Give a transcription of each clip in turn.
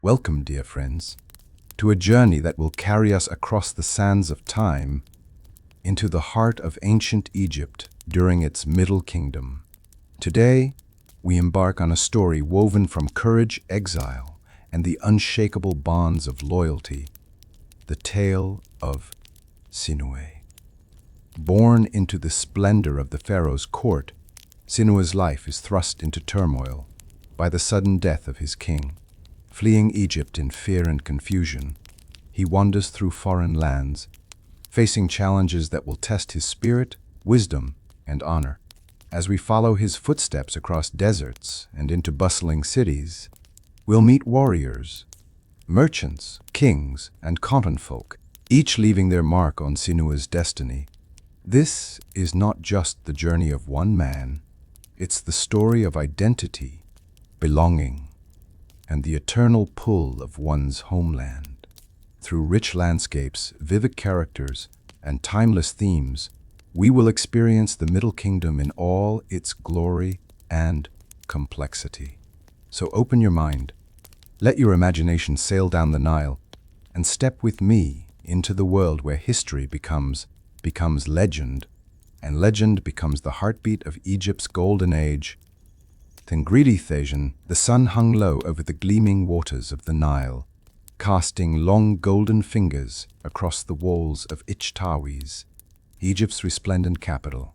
Welcome, dear friends, to a journey that will carry us across the sands of time into the heart of ancient Egypt during its Middle Kingdom. Today, we embark on a story woven from courage, exile, and the unshakable bonds of loyalty, the tale of Sinuhe. Born into the splendor of the pharaoh's court, Sinuhe's life is thrust into turmoil by the sudden death of his king. Fleeing Egypt in fear and confusion, he wanders through foreign lands, facing challenges that will test his spirit, wisdom, and honor. As we follow his footsteps across deserts and into bustling cities, we'll meet warriors, merchants, kings, and common folk, each leaving their mark on Sinuhe's destiny. This is not just the journey of one man, it's the story of identity, belonging, and the eternal pull of one's homeland. Through rich landscapes, vivid characters, and timeless themes, we will experience the Middle Kingdom in all its glory and complexity. So open your mind, let your imagination sail down the Nile, and step with me into the world where history becomes legend, and legend becomes the heartbeat of Egypt's golden age. The sun hung low over the gleaming waters of the Nile, casting long golden fingers across the walls of Ichtawis, Egypt's resplendent capital.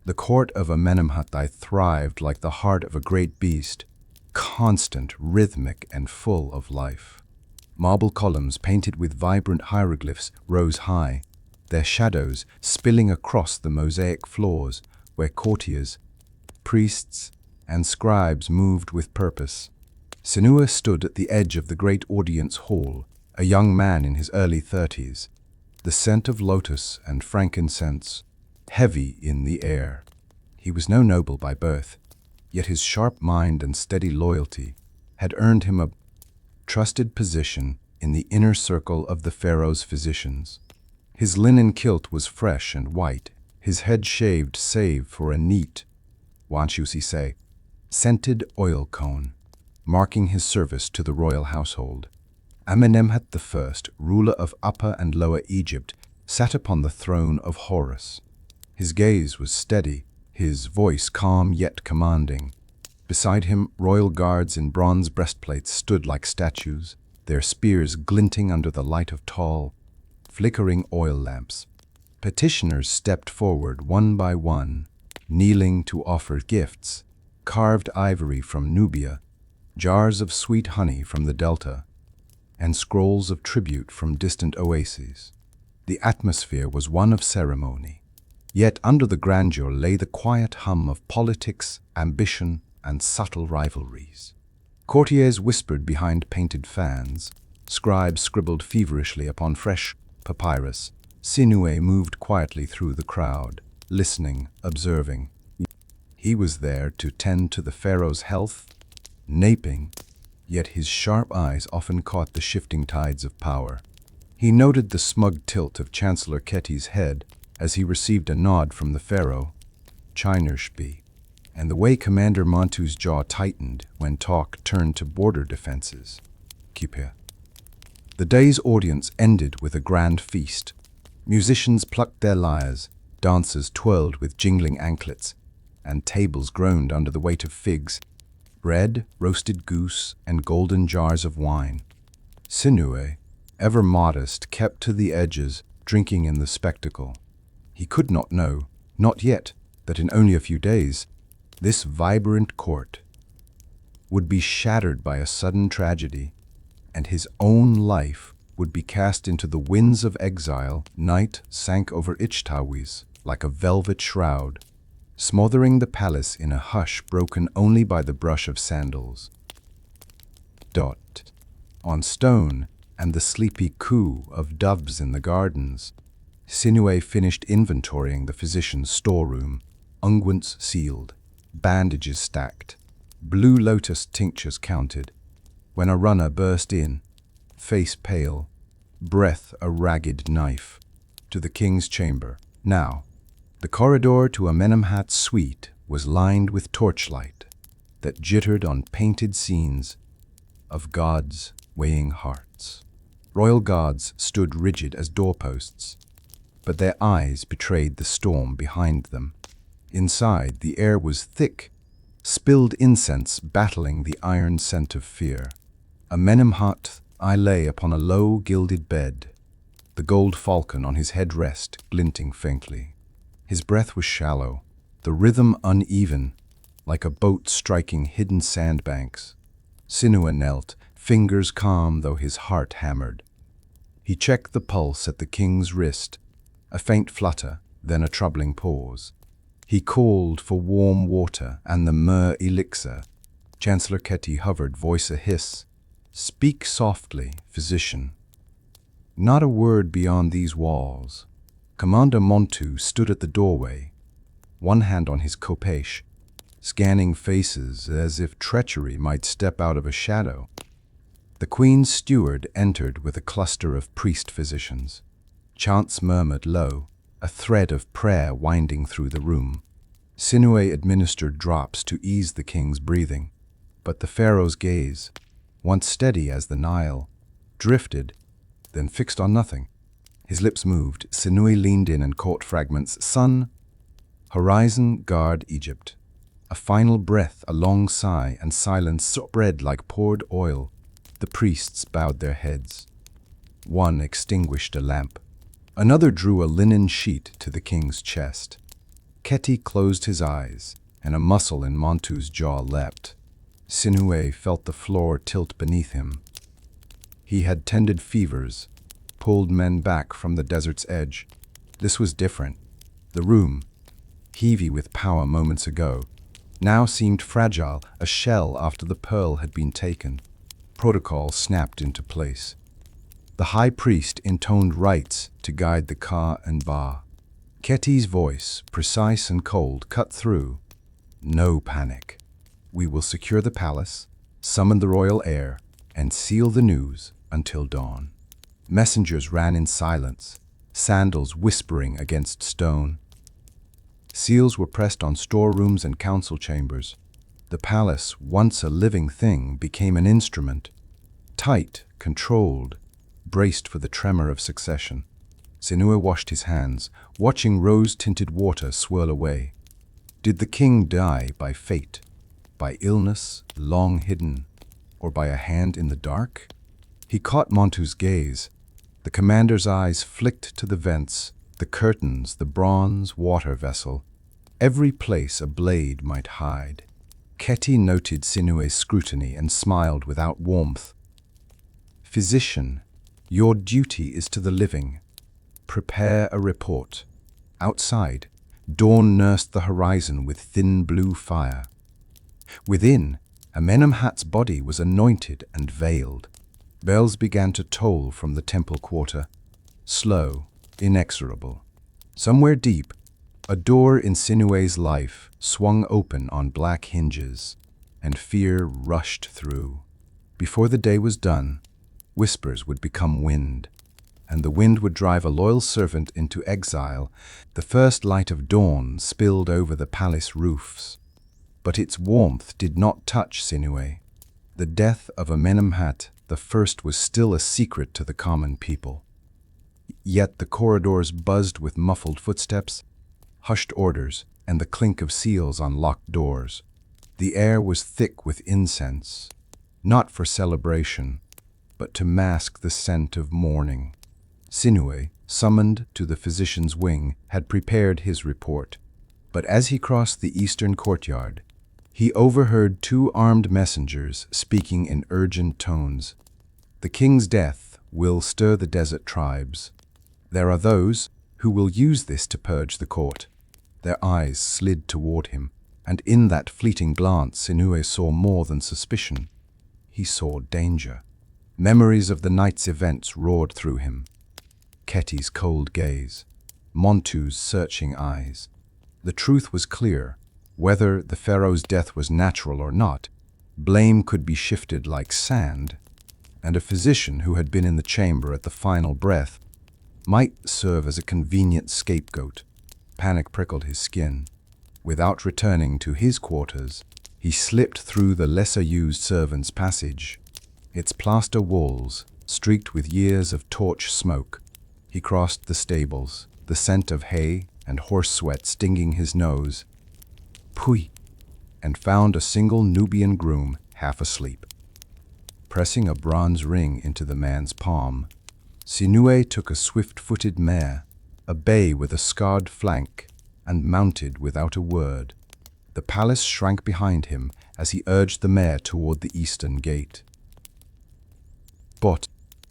The court of Amenemhat I thrived like the heart of a great beast, constant, rhythmic, and full of life. Marble columns painted with vibrant hieroglyphs rose high, their shadows spilling across the mosaic floors where courtiers, priests, and scribes moved with purpose. Senusret stood at the edge of the great audience hall, a young man in his early 30s, the scent of lotus and frankincense heavy in the air. He was no noble by birth, yet his sharp mind and steady loyalty had earned him a trusted position in the inner circle of the pharaoh's physicians. His linen kilt was fresh and white, his head shaved save for a neat, scented oil cone, marking his service to the royal household. Amenemhat I, ruler of Upper and Lower Egypt, sat upon the throne of Horus. His gaze was steady, his voice calm yet commanding. Beside him, royal guards in bronze breastplates stood like statues, their spears glinting under the light of tall, flickering oil lamps. Petitioners stepped forward one by one, kneeling to offer gifts, carved ivory from Nubia, jars of sweet honey from the Delta, and scrolls of tribute from distant oases. The atmosphere was one of ceremony, yet under the grandeur lay the quiet hum of politics, ambition, and subtle rivalries. Courtiers whispered behind painted fans, scribes scribbled feverishly upon fresh papyrus. Sinuhe moved quietly through the crowd, listening, observing. He was there to tend to the pharaoh's health, naping, yet his sharp eyes often caught the shifting tides of power. He noted the smug tilt of Chancellor Keti's head as he received a nod from the pharaoh, Chinershbi, and the way Commander Montu's jaw tightened when talk turned to border defenses. The day's audience ended with a grand feast. Musicians plucked their lyres, dancers twirled with jingling anklets, and tables groaned under the weight of figs, bread, roasted goose, and golden jars of wine. Sinuhe, ever modest, kept to the edges, drinking in the spectacle. He could not know, not yet, that in only a few days, this vibrant court would be shattered by a sudden tragedy, and his own life would be cast into the winds of exile. Night sank over Ichtawis like a velvet shroud, smothering the palace in a hush broken only by the brush of sandals. On stone and the sleepy coo of doves in the gardens, Sinuhe finished inventorying the physician's storeroom, unguents sealed, bandages stacked, blue lotus tinctures counted, when a runner burst in, face pale, breath a ragged knife, to the king's chamber. Now, the corridor to Amenemhat's suite was lined with torchlight that jittered on painted scenes of gods, weighing hearts. Royal guards stood rigid as doorposts, but their eyes betrayed the storm behind them. Inside, the air was thick, spilled incense battling the iron scent of fear. Amenemhat I lay upon a low, gilded bed, the gold falcon on his headrest glinting faintly. His breath was shallow, the rhythm uneven, like a boat striking hidden sandbanks. Sinuhe knelt, fingers calm though his heart hammered. He checked the pulse at the king's wrist, a faint flutter, then a troubling pause. He called for warm water and the myrrh elixir. Chancellor Keti hovered, voice a hiss. "Speak softly, physician." Not a word beyond these walls. Commander Montu stood at the doorway, one hand on his khopesh, scanning faces as if treachery might step out of a shadow. The Queen's steward entered with a cluster of priest-physicians. Chants murmured low, a thread of prayer winding through the room. Sinuhe administered drops to ease the king's breathing, but the pharaoh's gaze, once steady as the Nile, drifted, then fixed on nothing. His lips moved. Sinuhe leaned in and caught fragments. Sun, horizon, guard Egypt. A final breath, a long sigh, and silence spread like poured oil. The priests bowed their heads. One extinguished a lamp. Another drew a linen sheet to the king's chest. Keti closed his eyes, and a muscle in Montu's jaw leapt. Sinuhe felt the floor tilt beneath him. He had tended fevers, pulled men back from the desert's edge. This was different. The room, heavy with power moments ago, now seemed fragile, a shell after the pearl had been taken. Protocol snapped into place. The high priest intoned rites to guide the Ka and Ba. Keti's voice, precise and cold, cut through. "No panic. We will secure the palace, summon the royal heir, and seal the news until dawn." Messengers ran in silence, sandals whispering against stone. Seals were pressed on storerooms and council chambers. The palace, once a living thing, became an instrument, tight, controlled, braced for the tremor of succession. Sinuhe washed his hands, watching rose-tinted water swirl away. Did the king die by fate, by illness long hidden, or by a hand in the dark? He caught Montu's gaze. The commander's eyes flicked to the vents, the curtains, the bronze water vessel. Every place a blade might hide. Keti noted Sinuhe's scrutiny and smiled without warmth. "Physician, your duty is to the living. Prepare a report." Outside, dawn nursed the horizon with thin blue fire. Within, Amenemhat's body was anointed and veiled. Bells began to toll from the temple quarter, slow, inexorable. Somewhere deep, a door in Sinuhe's life swung open on black hinges, and fear rushed through. Before the day was done, whispers would become wind, and the wind would drive a loyal servant into exile. The first light of dawn spilled over the palace roofs, but its warmth did not touch Sinuhe. The death of Amenemhat I was still a secret to the common people. Yet the corridors buzzed with muffled footsteps, hushed orders, and the clink of seals on locked doors. The air was thick with incense, not for celebration, but to mask the scent of mourning. Sinuhe, summoned to the physician's wing, had prepared his report, but as he crossed the eastern courtyard, he overheard two armed messengers speaking in urgent tones. "The king's death will stir the desert tribes. There are those who will use this to purge the court." Their eyes slid toward him, and in that fleeting glance Sinuhe saw more than suspicion. He saw danger. Memories of the night's events roared through him. Keti's cold gaze, Montu's searching eyes. The truth was clear. Whether the pharaoh's death was natural or not, blame could be shifted like sand, and a physician who had been in the chamber at the final breath might serve as a convenient scapegoat. Panic prickled his skin. Without returning to his quarters, he slipped through the lesser-used servants' passage. its plaster walls streaked with years of torch smoke. He crossed the stables, the scent of hay and horse sweat stinging his nose. Pui! And found a single Nubian groom half asleep. Pressing a bronze ring into the man's palm, Sinuhe took a swift-footed mare, a bay with a scarred flank, and mounted without a word. The palace shrank behind him as he urged the mare toward the eastern gate. But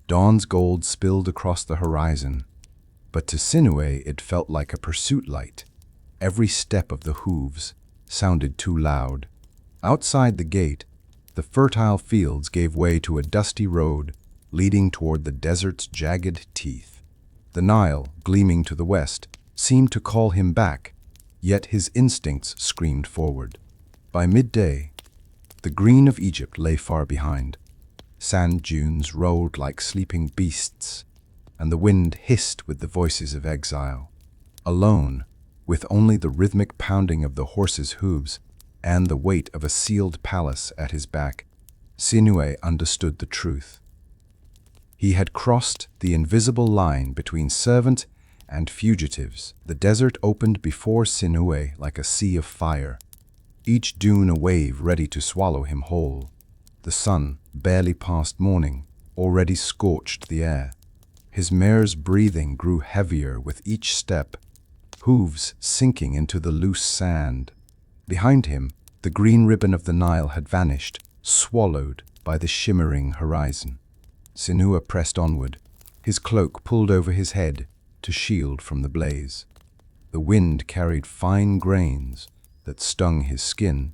dawn's gold spilled across the horizon, but to Sinuhe it felt like a pursuit light. Every step of the hooves sounded too loud. Outside the gate, the fertile fields gave way to a dusty road leading toward the desert's jagged teeth. The Nile, gleaming to the west, seemed to call him back, yet his instincts screamed forward. By midday, the green of Egypt lay far behind. Sand dunes rolled like sleeping beasts, and the wind hissed with the voices of exile. Alone, with only the rhythmic pounding of the horse's hooves and the weight of a sealed palace at his back, Sinuhe understood the truth. He had crossed the invisible line between servant and fugitives. The desert opened before Sinuhe like a sea of fire, each dune a wave ready to swallow him whole. The sun, barely past morning, already scorched the air. His mare's breathing grew heavier with each step, hooves sinking into the loose sand. Behind him, the green ribbon of the Nile had vanished, swallowed by the shimmering horizon. Sinuhe pressed onward, his cloak pulled over his head to shield from the blaze. The wind carried fine grains that stung his skin,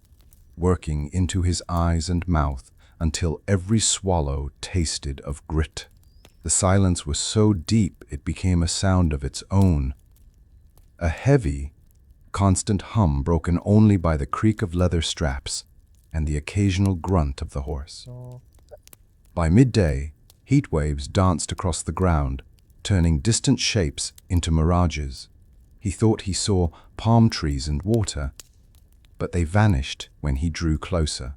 working into his eyes and mouth until every swallow tasted of grit. The silence was so deep it became a sound of its own, a heavy, constant hum broken only by the creak of leather straps and the occasional grunt of the horse. By midday, heat waves danced across the ground, turning distant shapes into mirages. He thought he saw palm trees and water, but they vanished when he drew closer.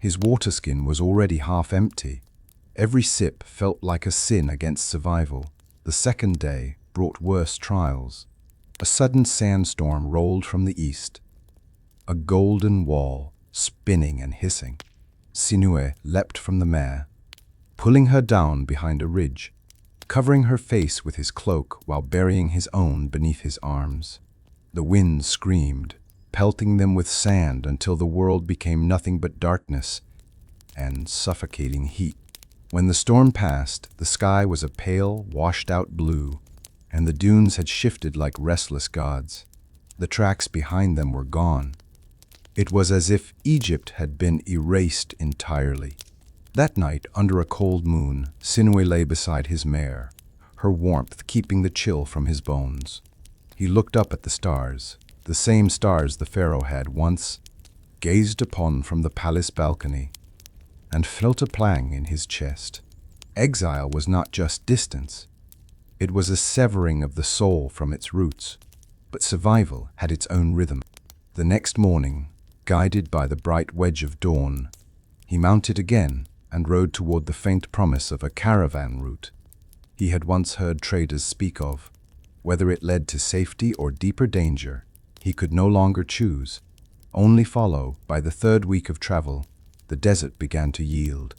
His water skin was already half empty. Every sip felt like a sin against survival. The second day brought worse trials. A sudden sandstorm rolled from the east, a golden wall spinning and hissing. Sinuhe leapt from the mare, pulling her down behind a ridge, covering her face with his cloak while burying his own beneath his arms. The wind screamed, pelting them with sand until the world became nothing but darkness and suffocating heat. When the storm passed, the sky was a pale, washed-out blue, and the dunes had shifted like restless gods. The tracks behind them were gone. It was as if Egypt had been erased entirely. That night, under a cold moon, Sinuhe lay beside his mare, her warmth keeping the chill from his bones. He looked up at the stars, the same stars the pharaoh had once gazed upon from the palace balcony, and felt a pang in his chest. Exile was not just distance. It was a severing of the soul from its roots, but survival had its own rhythm. The next morning, guided by the bright wedge of dawn, he mounted again and rode toward the faint promise of a caravan route he had once heard traders speak of. Whether it led to safety or deeper danger, he could no longer choose, only follow. By the third week of travel, the desert began to yield.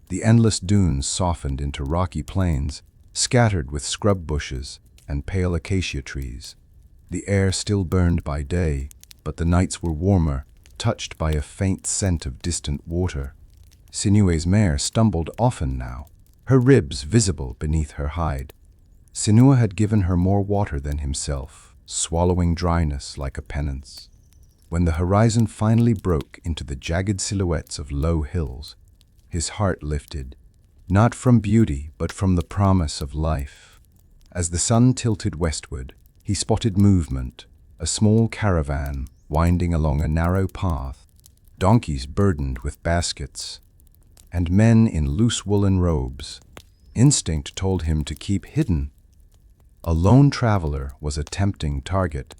The endless dunes softened into rocky plains, scattered with scrub bushes and pale acacia trees. The air still burned by day, but the nights were warmer, touched by a faint scent of distant water. Sinuhe's mare stumbled often now, her ribs visible beneath her hide. Sinuhe had given her more water than himself, swallowing dryness like a penance. When the horizon finally broke into the jagged silhouettes of low hills, his heart lifted, not from beauty but from the promise of life. As the sun tilted westward, he spotted movement, a small caravan winding along a narrow path, donkeys burdened with baskets, and men in loose woolen robes. Instinct told him to keep hidden. A lone traveler was a tempting target,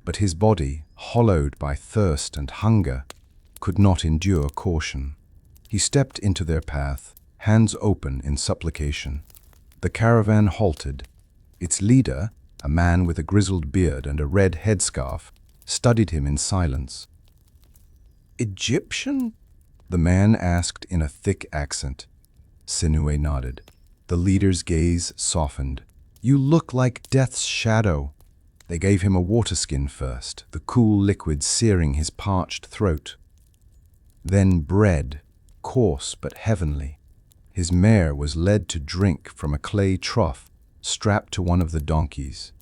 but his body, hollowed by thirst and hunger, could not endure caution. He stepped into their path, hands open in supplication. The caravan halted. Its leader, a man with a grizzled beard and a red headscarf, studied him in silence. "Egyptian?" the man asked in a thick accent. Sinuhe nodded. The leader's gaze softened. "You look like death's shadow." They gave him a water skin first, the cool liquid searing his parched throat. Then bread, coarse but heavenly. His mare was led to drink from a clay trough strapped to one of the donkeys.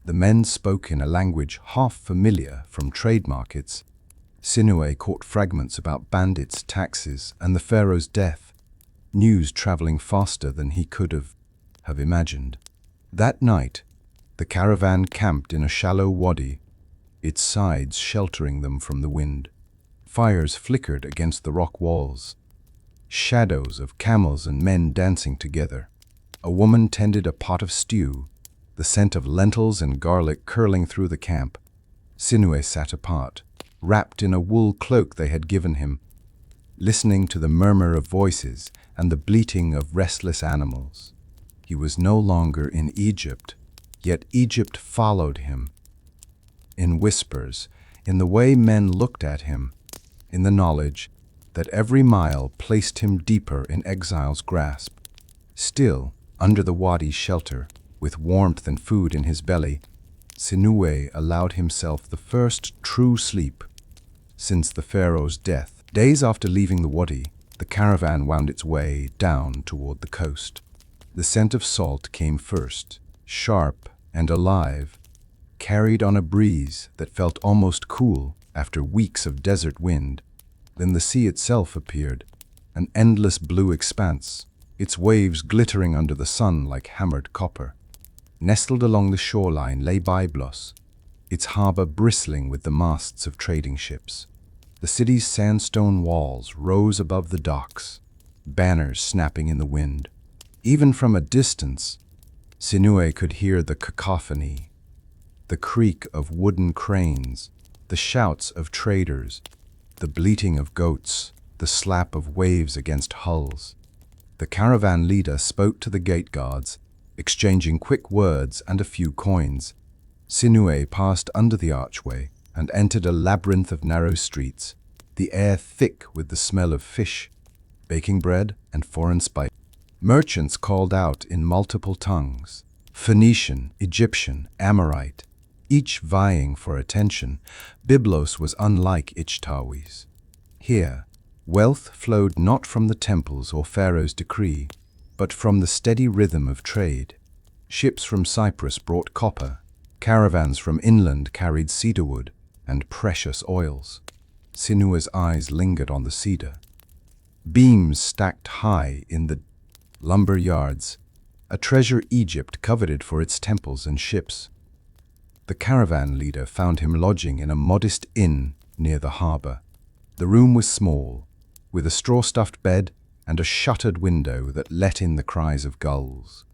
The men spoke in a language half familiar from trade markets. Sinuhe caught fragments about bandits, taxes, and the pharaoh's death, news traveling faster than he could have imagined. That night, the caravan camped in a shallow wadi, its sides sheltering them from the wind. Fires flickered against the rock walls. Shadows of camels and men dancing together. A woman tended a pot of stew, the scent of lentils and garlic curling through the camp. Sinuhe sat apart, wrapped in a wool cloak they had given him, listening to the murmur of voices and the bleating of restless animals. He was no longer in Egypt, yet Egypt followed him. In whispers, in the way men looked at him, in the knowledge that every mile placed him deeper in exile's grasp. Still, under the wadi's shelter, with warmth and food in his belly, Sinuhe allowed himself the first true sleep since the pharaoh's death. Days after leaving the wadi, the caravan wound its way down toward the coast. The scent of salt came first, sharp and alive, carried on a breeze that felt almost cool after weeks of desert wind. Then the sea itself appeared, an endless blue expanse, its waves glittering under the sun like hammered copper. Nestled along the shoreline lay Byblos, its harbor bristling with the masts of trading ships. The city's sandstone walls rose above the docks, banners snapping in the wind. Even from a distance, Sinuhe could hear the cacophony, the creak of wooden cranes, the shouts of traders, the bleating of goats, the slap of waves against hulls. The caravan leader spoke to the gate guards, exchanging quick words and a few coins. Sinuhe passed under the archway and entered a labyrinth of narrow streets, the air thick with the smell of fish, baking bread, and foreign spices. Merchants called out in multiple tongues, Phoenician, Egyptian, Amorite, each vying for attention. Byblos was unlike Ichtawi's. Here, wealth flowed not from the temples or Pharaoh's decree, but from the steady rhythm of trade. Ships from Cyprus brought copper, caravans from inland carried cedarwood and precious oils. Sinuhe's eyes lingered on the cedar. Beams stacked high in the lumber yards, a treasure Egypt coveted for its temples and ships. The caravan leader found him lodging in a modest inn near the harbor. The room was small, with a straw-stuffed bed and a shuttered window that let in the cries of gulls.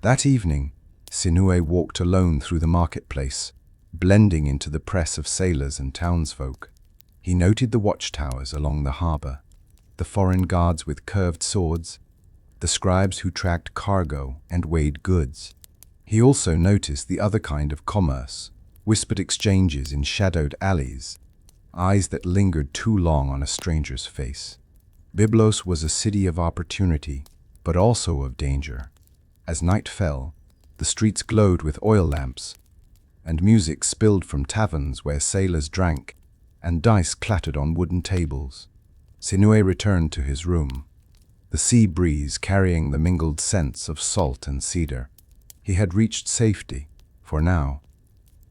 That evening, Sinuhe walked alone through the marketplace, blending into the press of sailors and townsfolk. He noted the watchtowers along the harbor, the foreign guards with curved swords, the scribes who tracked cargo and weighed goods. He also noticed the other kind of commerce, whispered exchanges in shadowed alleys, eyes that lingered too long on a stranger's face. Byblos was a city of opportunity, but also of danger. As night fell, the streets glowed with oil lamps, and music spilled from taverns where sailors drank, and dice clattered on wooden tables. Sinuhe returned to his room, the sea breeze carrying the mingled scents of salt and cedar. He had reached safety, for now,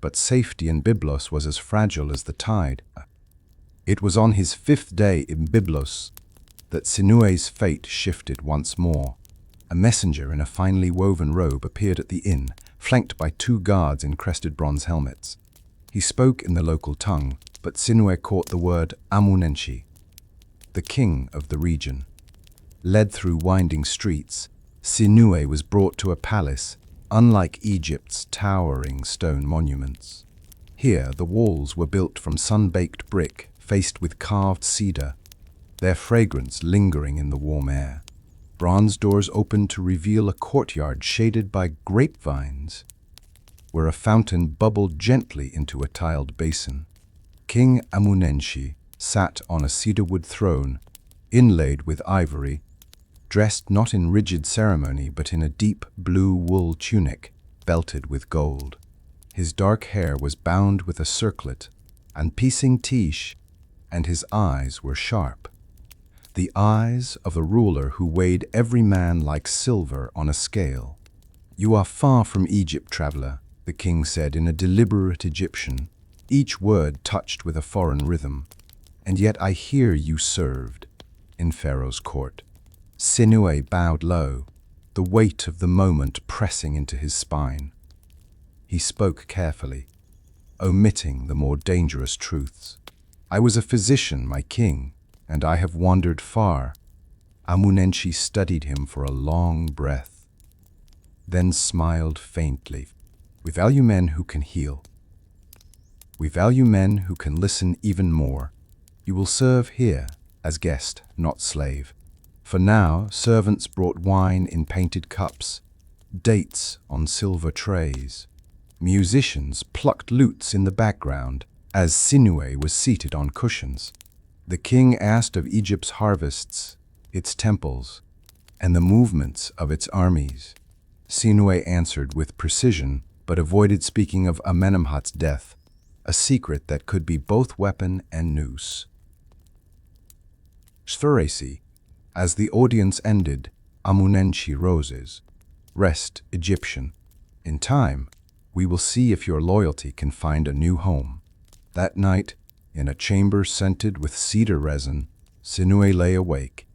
but safety in Byblos was as fragile as the tide. It was on his 5th day in Byblos that Sinuhe's fate shifted once more. A messenger in a finely woven robe appeared at the inn, flanked by 2 guards in crested bronze helmets. He spoke in the local tongue, but Sinuhe caught the word Amenemhat, the king of the region. Led through winding streets, Sinuhe was brought to a palace, unlike Egypt's towering stone monuments. Here, the walls were built from sun-baked brick, faced with carved cedar, their fragrance lingering in the warm air. Bronze doors opened to reveal a courtyard shaded by grapevines, where a fountain bubbled gently into a tiled basin. King Amenemhat sat on a cedarwood throne, inlaid with ivory, dressed not in rigid ceremony but in a deep blue wool tunic belted with gold. His dark hair was bound with a circlet and piecing tiche, and his eyes were sharp. The eyes of a ruler who weighed every man like silver on a scale. "You are far from Egypt, traveler," the king said in a deliberate Egyptian, each word touched with a foreign rhythm. "And yet I hear you served in Pharaoh's court." Sinuhe bowed low, the weight of the moment pressing into his spine. He spoke carefully, omitting the more dangerous truths. "I was a physician, my king, and I have wandered far." Amenemhat studied him for a long breath, then smiled faintly. "We value men who can heal. We value men who can listen even more. You will serve here as guest, not slave." For now, servants brought wine in painted cups, dates on silver trays. Musicians plucked lutes in the background as Sinuhe was seated on cushions. The king asked of Egypt's harvests, its temples, and the movements of its armies. Sinuhe answered with precision, but avoided speaking of Amenemhat's death, a secret that could be both weapon and noose. Syria. As the audience ended, Amenemhat roses. "Rest, Egyptian. In time, we will see if your loyalty can find a new home." That night, in a chamber scented with cedar resin, Sinuhe lay awake.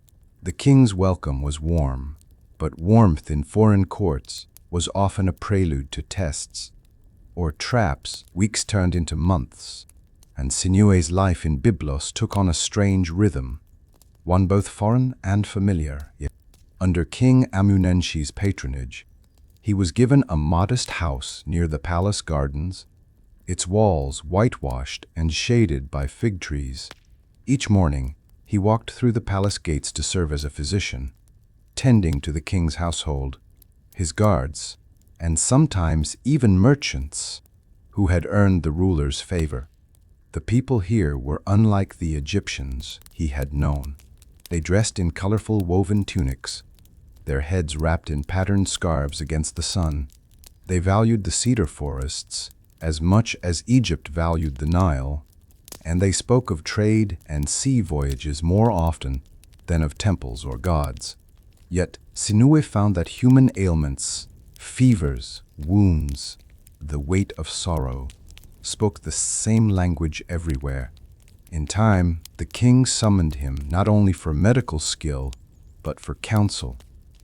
The king's welcome was warm, but warmth in foreign courts was often a prelude to tests or traps. Weeks turned into months, and Sinuhe's life in Byblos took on a strange rhythm, one both foreign and familiar. Yet, under King Amenemhat's patronage, he was given a modest house near the palace gardens, its walls whitewashed and shaded by fig trees. Each morning, he walked through the palace gates to serve as a physician, tending to the king's household, his guards, and sometimes even merchants who had earned the ruler's favor. The people here were unlike the Egyptians he had known. They dressed in colorful woven tunics, their heads wrapped in patterned scarves against the sun. They valued the cedar forests as much as Egypt valued the Nile, and they spoke of trade and sea voyages more often than of temples or gods. Yet Sinuhe found that human ailments, fevers, wounds, the weight of sorrow, spoke the same language everywhere. In time, the king summoned him not only for medical skill, but for counsel.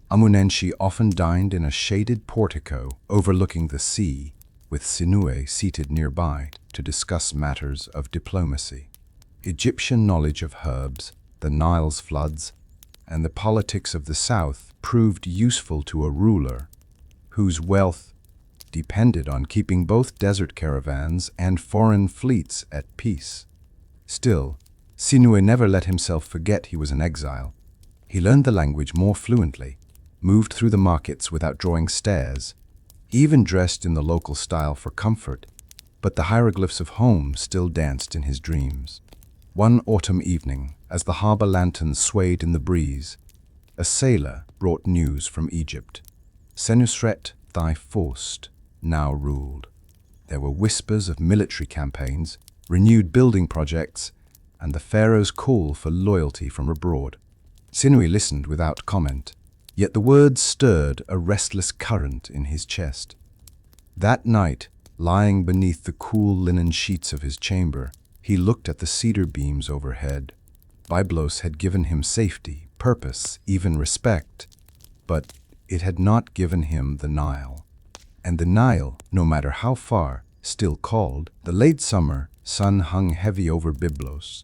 Amenemhat often dined in a shaded portico overlooking the sea, with Sinuhe seated nearby to discuss matters of diplomacy. Egyptian knowledge of herbs, the Nile's floods, and the politics of the south proved useful to a ruler whose wealth depended on keeping both desert caravans and foreign fleets at peace. Still, Sinuhe never let himself forget he was an exile. He learned the language more fluently, moved through the markets without drawing stares, even dressed in the local style for comfort, but the hieroglyphs of home still danced in his dreams. One autumn evening, as the harbor lanterns swayed in the breeze, a sailor brought news from Egypt. Senusret I now ruled. There were whispers of military campaigns, renewed building projects, and the pharaoh's call for loyalty from abroad. Sinuhe listened without comment, yet the words stirred a restless current in his chest. That night, lying beneath the cool linen sheets of his chamber, he looked at the cedar beams overhead. Byblos had given him safety, purpose, even respect, but it had not given him the Nile. And the Nile, no matter how far, still called. The late summer sun hung heavy over Byblos,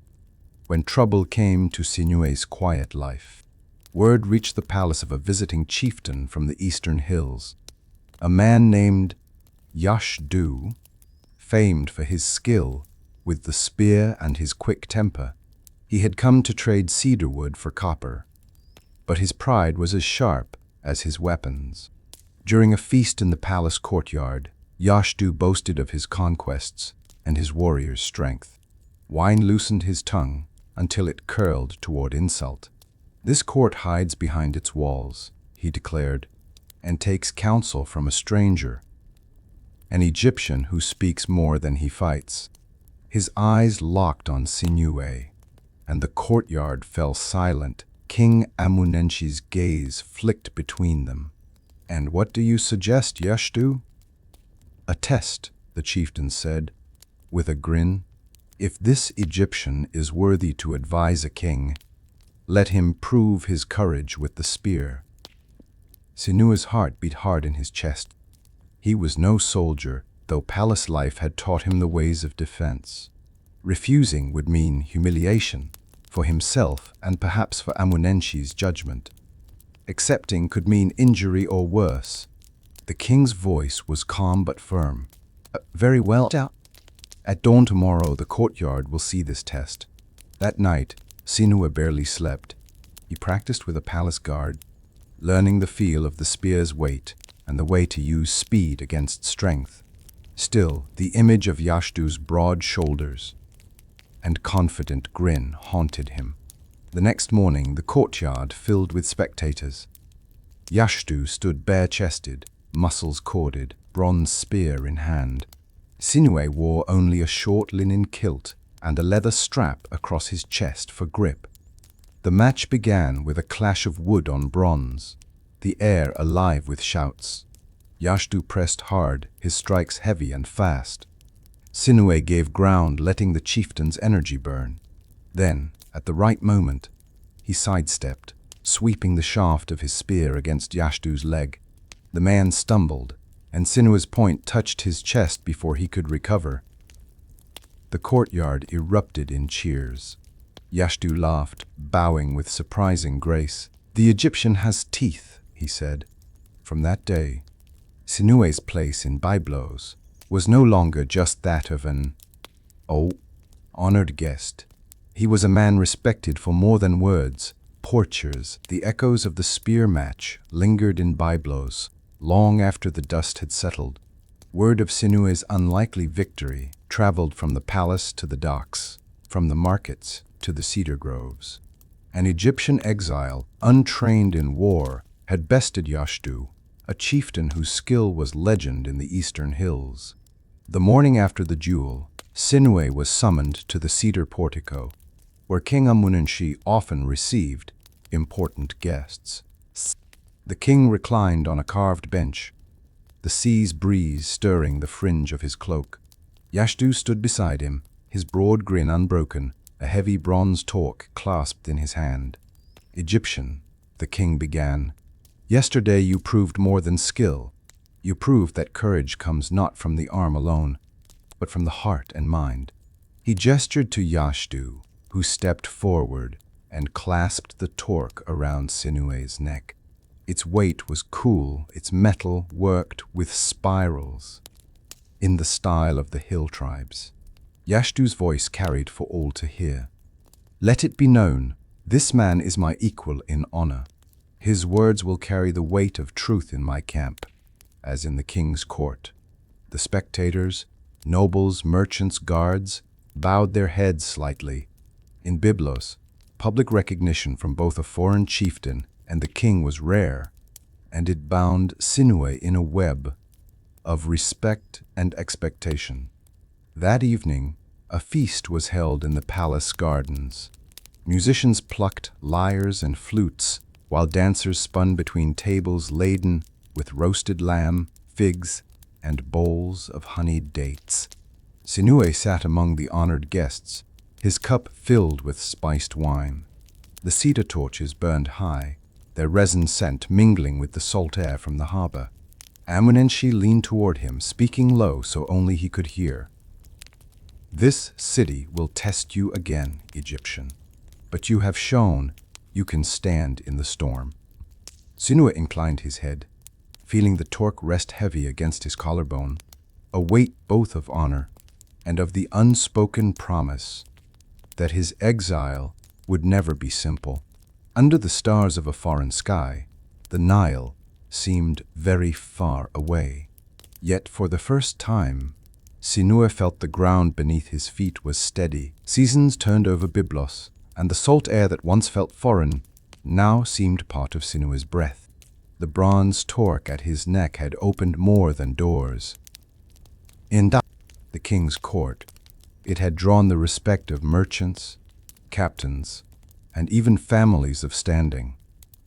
when trouble came to Sinuhe's quiet life. Word reached the palace of a visiting chieftain from the eastern hills, a man named Retjenu, famed for his skill with the spear and his quick temper. He had come to trade cedarwood for copper. but his pride was as sharp as his weapons. During a feast in the palace courtyard, Yashtu boasted of his conquests and his warrior's strength. Wine loosened his tongue until it curled toward insult. "This court hides behind its walls," he declared, "and takes counsel from a stranger, an Egyptian who speaks more than he fights." His eyes locked on Sinuhe, and the courtyard fell silent. King Amenemhat's gaze flicked between them. "And what do you suggest, Yashtu?" "A test," the chieftain said, with a grin. "If this Egyptian is worthy to advise a king, let him prove his courage with the spear." Sinuhe's heart beat hard in his chest. He was no soldier, though palace life had taught him the ways of defense. Refusing would mean humiliation for himself and perhaps for Amenemhat's judgment. Accepting could mean injury or worse. The king's voice was calm but firm. "Very well. At dawn tomorrow, the courtyard will see this test." That night, Sinuhe barely slept. He practiced with a palace guard, learning the feel of the spear's weight and the way to use speed against strength. Still, the image of Yashtu's broad shoulders and confident grin haunted him. The next morning, the courtyard filled with spectators. Yashtu stood bare-chested, muscles corded, bronze spear in hand. Sinuhe wore only a short linen kilt and a leather strap across his chest for grip. The match began with a clash of wood on bronze, the air alive with shouts. Yashtu pressed hard, his strikes heavy and fast. Sinuhe gave ground, letting the chieftain's energy burn. Then, at the right moment, he sidestepped, sweeping the shaft of his spear against Yashtu's leg. The man stumbled, and Sinuhe's point touched his chest before he could recover. The courtyard erupted in cheers. Yashtu laughed, bowing with surprising grace. "The Egyptian has teeth," he said. From that day, Sinuhe's place in Byblos was no longer just that of an honored guest. He was a man respected for more than words. Portures, the echoes of the spear match, lingered in Byblos long after the dust had settled. Word of Sinuhe's unlikely victory traveled from the palace to the docks, from the markets to the cedar groves. An Egyptian exile, untrained in war, had bested Yashtu, a chieftain whose skill was legend in the eastern hills. The morning after the duel, Sinuhe was summoned to the cedar portico, where King Amenemhat often received important guests. The king reclined on a carved bench, the sea's breeze stirring the fringe of his cloak. Yashtu stood beside him, his broad grin unbroken, a heavy bronze torque clasped in his hand. "Egyptian," the king began, "yesterday you proved more than skill. You proved that courage comes not from the arm alone, but from the heart and mind." He gestured to Yashtu, who stepped forward and clasped the torque around Sinuhe's neck. Its weight was cool, its metal worked with spirals, in the style of the hill tribes. Yashtu's voice carried for all to hear. "Let it be known, this man is my equal in honor. His words will carry the weight of truth in my camp, as in the king's court." The spectators, nobles, merchants, guards, bowed their heads slightly. In Byblos, public recognition from both a foreign chieftain and the king was rare, and it bound Sinuhe in a web of respect and expectation. That evening, a feast was held in the palace gardens. Musicians plucked lyres and flutes, while dancers spun between tables laden with roasted lamb, figs, and bowls of honeyed dates. Sinuhe sat among the honored guests, his cup filled with spiced wine. The cedar torches burned high, their resin scent mingling with the salt air from the harbor. Amenemhat leaned toward him, speaking low so only he could hear. "This city will test you again, Egyptian, but you have shown you can stand in the storm." Sinuhe inclined his head, feeling the torque rest heavy against his collarbone, a weight both of honor and of the unspoken promise that his exile would never be simple. Under the stars of a foreign sky, the Nile seemed very far away. Yet for the first time, Sinuhe felt the ground beneath his feet was steady. Seasons turned over Byblos, and the salt air that once felt foreign now seemed part of Sinuhe's breath. The bronze torque at his neck had opened more than doors. In the king's court, it had drawn the respect of merchants, captains, and even families of standing.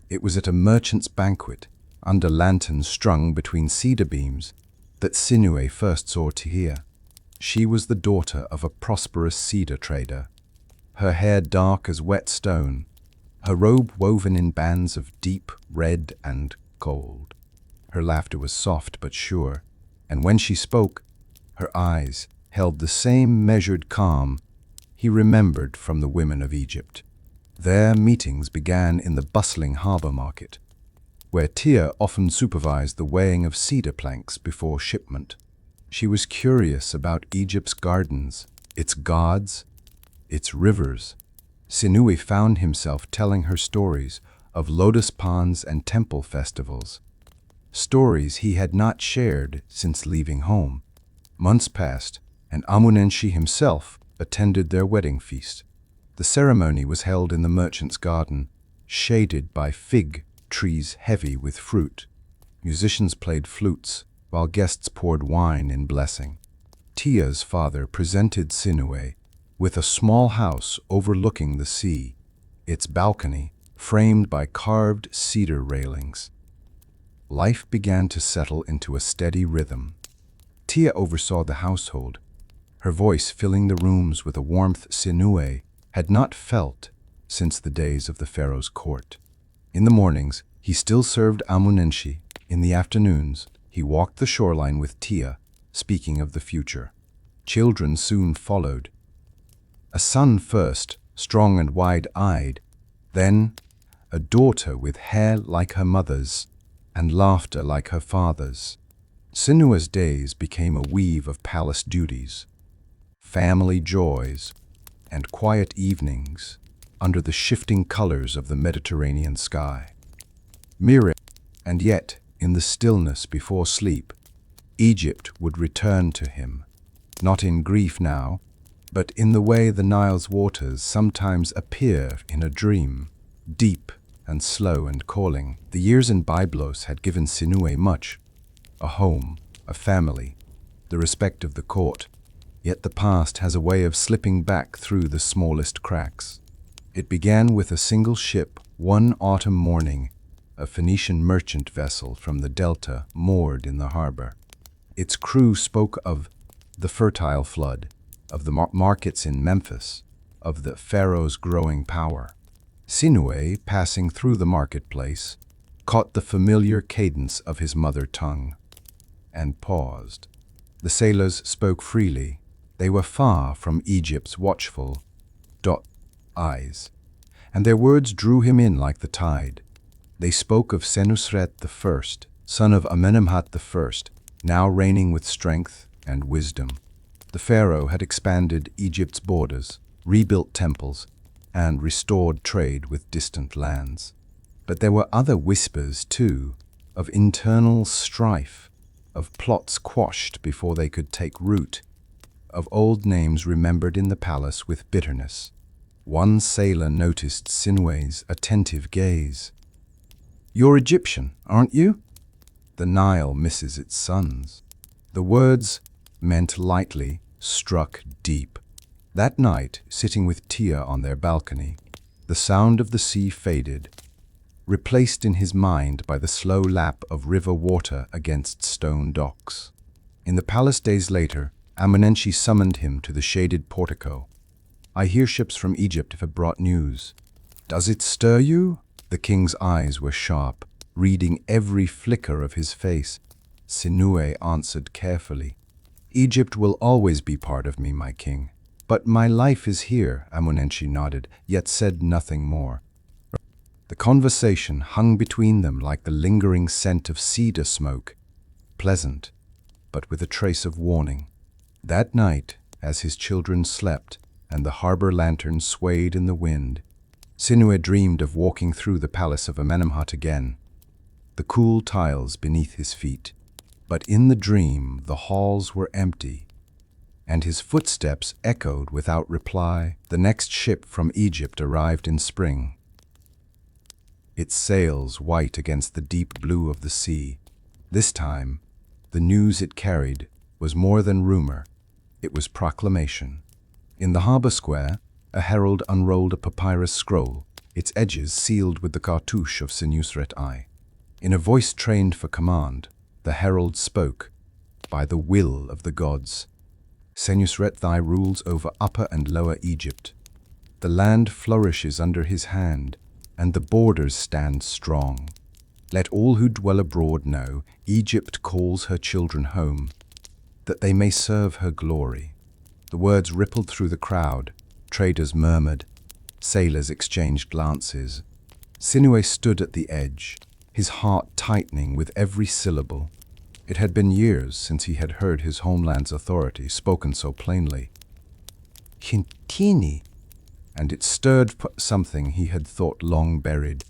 It was at a merchant's banquet, under lanterns strung between cedar beams, that Sinuhe first saw Tia. She was the daughter of a prosperous cedar trader, her hair dark as wet stone, her robe woven in bands of deep red and gold. Her laughter was soft but sure, and when she spoke, her eyes held the same measured calm he remembered from the women of Egypt. Their meetings began in the bustling harbor market, where Tia often supervised the weighing of cedar planks before shipment. She was curious about Egypt's gardens, its gods, its rivers. Sinuhe found himself telling her stories of lotus ponds and temple festivals, stories he had not shared since leaving home. Months passed, and Amenemhat himself attended their wedding feast. The ceremony was held in the merchant's garden, shaded by fig trees heavy with fruit. Musicians played flutes, while guests poured wine in blessing. Tia's father presented Sinuhe with a small house overlooking the sea, its balcony framed by carved cedar railings. Life began to settle into a steady rhythm. Tia oversaw the household, her voice filling the rooms with a warmth Sinuhe had not felt since the days of the pharaoh's court. In the mornings, he still served Amenemhat. In the afternoons, he walked the shoreline with Tia, speaking of the future. Children soon followed. A son first, strong and wide-eyed, then a daughter with hair like her mother's and laughter like her father's. Sinuhe's days became a weave of palace duties, family joys, and quiet evenings under the shifting colors of the Mediterranean sky. And yet, in the stillness before sleep, Egypt would return to him, not in grief now, but in the way the Nile's waters sometimes appear in a dream, deep and slow and calling. The years in Byblos had given Sinuhe much: a home, a family, the respect of the court. Yet the past has a way of slipping back through the smallest cracks. It began with a single ship, one autumn morning, a Phoenician merchant vessel from the delta moored in the harbor. Its crew spoke of the fertile flood, of the markets in Memphis, of the pharaoh's growing power. Sinuhe, passing through the marketplace, caught the familiar cadence of his mother tongue, and paused. The sailors spoke freely. They were far from Egypt's watchful eyes, and their words drew him in like the tide. They spoke of Senusret I, son of Amenemhat I, now reigning with strength and wisdom. The pharaoh had expanded Egypt's borders, rebuilt temples, and restored trade with distant lands. But there were other whispers, too, of internal strife, of plots quashed before they could take root, of old names remembered in the palace with bitterness. One sailor noticed Sinuhe's attentive gaze. "You're Egyptian, aren't you? The Nile misses its sons." The words, meant lightly, struck deep. That night, sitting with Tia on their balcony, the sound of the sea faded, replaced in his mind by the slow lap of river water against stone docks. In the palace days later, Amenemhat summoned him to the shaded portico. "I hear ships from Egypt have brought news. Does it stir you?" The king's eyes were sharp, reading every flicker of his face. Sinuhe answered carefully, "Egypt will always be part of me, my king. But my life is here." Amenemhat nodded, yet said nothing more. The conversation hung between them like the lingering scent of cedar smoke, pleasant, but with a trace of warning. That night, as his children slept and the harbor lantern swayed in the wind, Sinuhe dreamed of walking through the palace of Amenemhat again, the cool tiles beneath his feet. But in the dream, the halls were empty, and his footsteps echoed without reply. The next ship from Egypt arrived in spring, its sails white against the deep blue of the sea. This time, the news it carried was more than rumor, it was proclamation. In the harbor square, a herald unrolled a papyrus scroll, its edges sealed with the cartouche of Senusret I. In a voice trained for command, the herald spoke, "By the will of the gods, Senusret I rules over Upper and Lower Egypt. The land flourishes under his hand, and the borders stand strong. Let all who dwell abroad know Egypt calls her children home, that they may serve her glory." The words rippled through the crowd. Traders murmured. Sailors exchanged glances. Sinuhe stood at the edge, his heart tightening with every syllable. It had been years since he had heard his homeland's authority spoken so plainly. Hintini, and it stirred something he had thought long buried.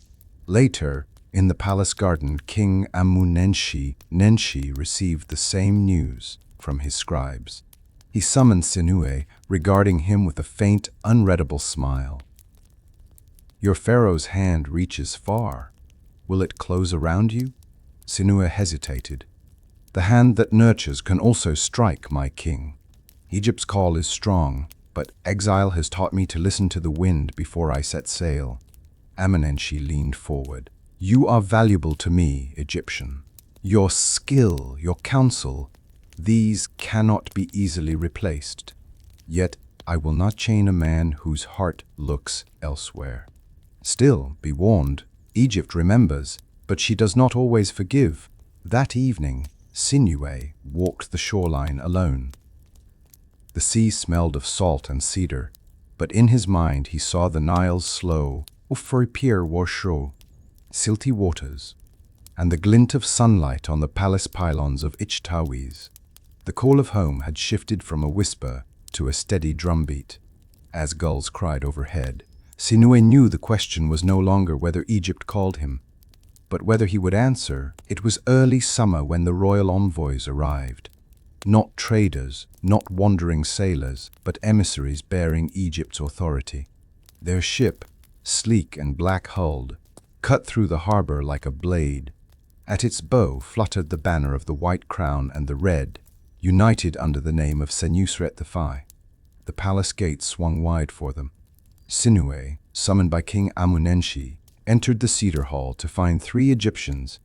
Later, in the palace garden, King Amenemhat received the same news from his scribes. He summoned Sinuhe, regarding him with a faint, unreadable smile. "Your pharaoh's hand reaches far. Will it close around you?" Sinuhe hesitated. "The hand that nurtures can also strike, my king. Egypt's call is strong, but exile has taught me to listen to the wind before I set sail." Amenemhat leaned forward. "You are valuable to me, Egyptian. Your skill, your counsel, these cannot be easily replaced. Yet I will not chain a man whose heart looks elsewhere. Still, be warned, Egypt remembers, but she does not always forgive." That evening, Sinuhe walked the shoreline alone. The sea smelled of salt and cedar, but in his mind he saw the Nile's slow, overhears, silty waters, and the glint of sunlight on the palace pylons of Ichtawiz. The call of home had shifted from a whisper to a steady drumbeat. As gulls cried overhead, Sinuhe knew the question was no longer whether Egypt called him, but whether he would answer. It was early summer when the royal envoys arrived. Not traders, not wandering sailors, but emissaries bearing Egypt's authority. Their ship, sleek and black-hulled, cut through the harbor like a blade. At its bow fluttered the banner of the white crown and the red, united under the name of Senusret I. The palace gates swung wide for them. Sinuhe, summoned by King Amenemhat, entered the cedar hall to find 3 Egyptians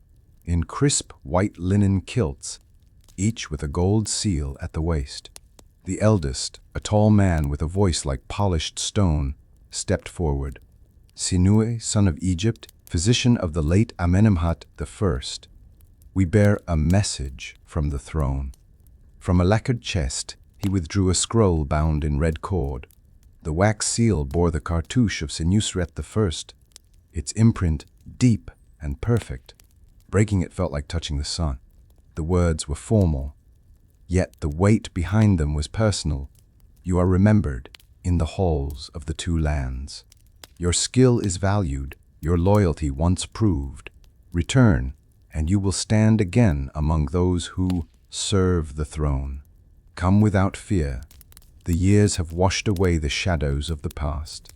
in crisp white linen kilts, each with a gold seal at the waist. The eldest, a tall man with a voice like polished stone, stepped forward. "Sinuhe, son of Egypt, physician of the late Amenemhat I, we bear a message from the throne." From a lacquered chest, he withdrew a scroll bound in red cord. The wax seal bore the cartouche of Senusret I, its imprint deep and perfect. Breaking it felt like touching the sun. The words were formal, yet the weight behind them was personal. "You are remembered in the halls of the 2 lands. Your skill is valued, your loyalty once proved. Return, and you will stand again among those who serve the throne. Come without fear. The years have washed away the shadows of the past."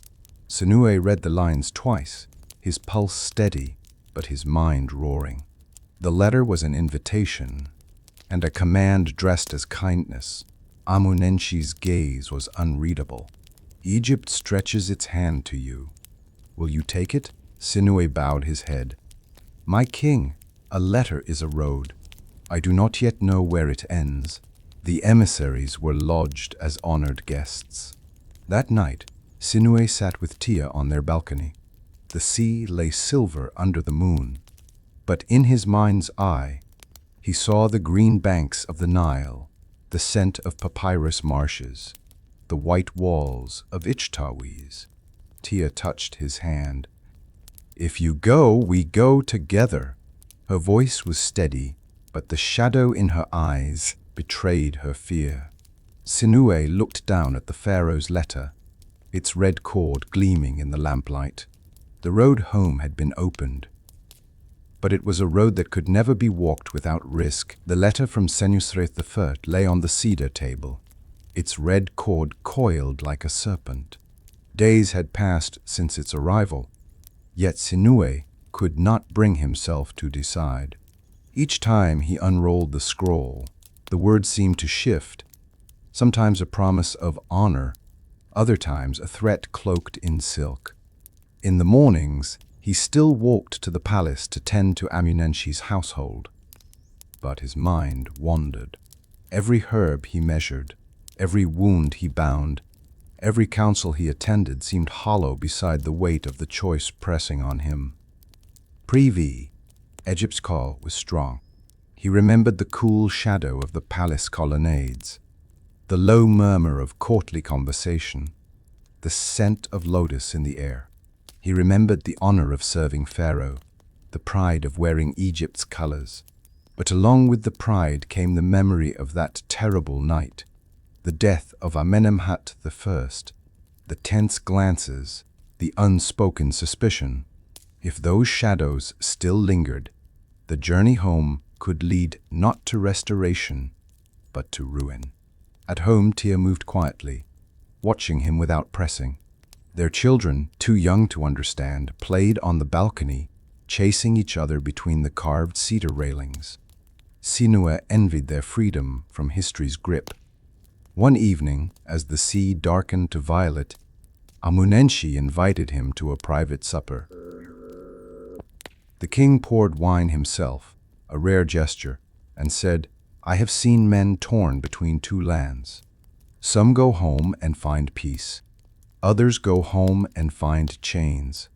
Sinuhe read the lines twice, his pulse steady, but his mind roaring. The letter was an invitation, and a command dressed as kindness. Amenemhat's gaze was unreadable. "Egypt stretches its hand to you. Will you take it?" Sinuhe bowed his head. "My king, a letter is a road. I do not yet know where it ends." The emissaries were lodged as honored guests. That night, Sinuhe sat with Tia on their balcony. The sea lay silver under the moon, but in his mind's eye, he saw the green banks of the Nile, the scent of papyrus marshes, the white walls of Ichtawiz. Tia touched his hand. "If you go, we go together." Her voice was steady, but the shadow in her eyes betrayed her fear. Sinuhe looked down at the pharaoh's letter, its red cord gleaming in the lamplight. The road home had been opened, but it was a road that could never be walked without risk. The letter from Senusret I lay on the cedar table, its red cord coiled like a serpent. Days had passed since its arrival, yet Sinuhe could not bring himself to decide. Each time he unrolled the scroll, the words seemed to shift, sometimes a promise of honor, other times a threat cloaked in silk. In the mornings, he still walked to the palace to tend to Amenemhat's household. But his mind wandered. Every herb he measured, every wound he bound, every council he attended seemed hollow beside the weight of the choice pressing on him. Plea, Egypt's call was strong. He remembered the cool shadow of the palace colonnades, the low murmur of courtly conversation, the scent of lotus in the air. He remembered the honor of serving Pharaoh, the pride of wearing Egypt's colors. But along with the pride came the memory of that terrible night, the death of Amenemhat I, the tense glances, the unspoken suspicion. If those shadows still lingered, the journey home could lead not to restoration, but to ruin. At home, Tia moved quietly, watching him without pressing. Their children, too young to understand, played on the balcony, chasing each other between the carved cedar railings. Sinuhe envied their freedom from history's grip. One evening, as the sea darkened to violet, Amenemhat invited him to a private supper. The king poured wine himself, a rare gesture, and said, "I have seen men torn between two lands. Some go home and find peace. Others go home and find chains.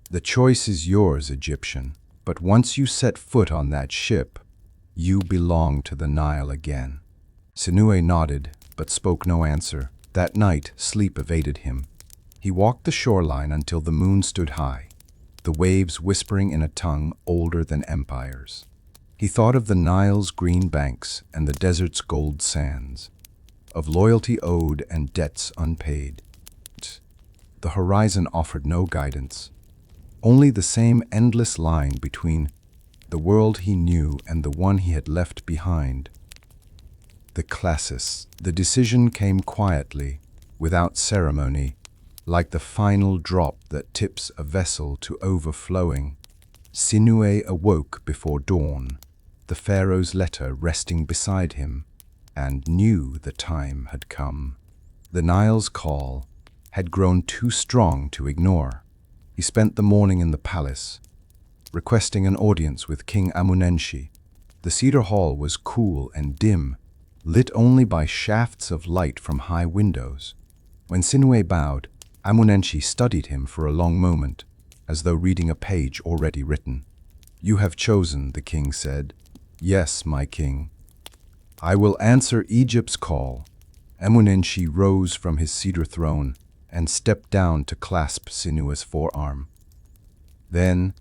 The choice is yours, Egyptian, but once you set foot on that ship, you belong to the Nile again." Sinuhe nodded, but spoke no answer. That night, sleep evaded him. He walked the shoreline until the moon stood high, the waves whispering in a tongue older than empires. He thought of the Nile's green banks and the desert's gold sands, of loyalty owed and debts unpaid. The horizon offered no guidance, only the same endless line between the world he knew and the one he had left behind. The crisis. The decision came quietly, without ceremony, like the final drop that tips a vessel to overflowing. Sinuhe awoke before dawn, the pharaoh's letter resting beside him, and knew the time had come. The Nile's call had grown too strong to ignore. He spent the morning in the palace, requesting an audience with King Amenemhat. The cedar hall was cool and dim, lit only by shafts of light from high windows. When Sinuhe bowed, Amenemhat studied him for a long moment, as though reading a page already written. "You have chosen," the king said. "Yes, my king. I will answer Egypt's call." Amenemhat rose from his cedar throne and stepped down to clasp Sinuhe's forearm. "Then,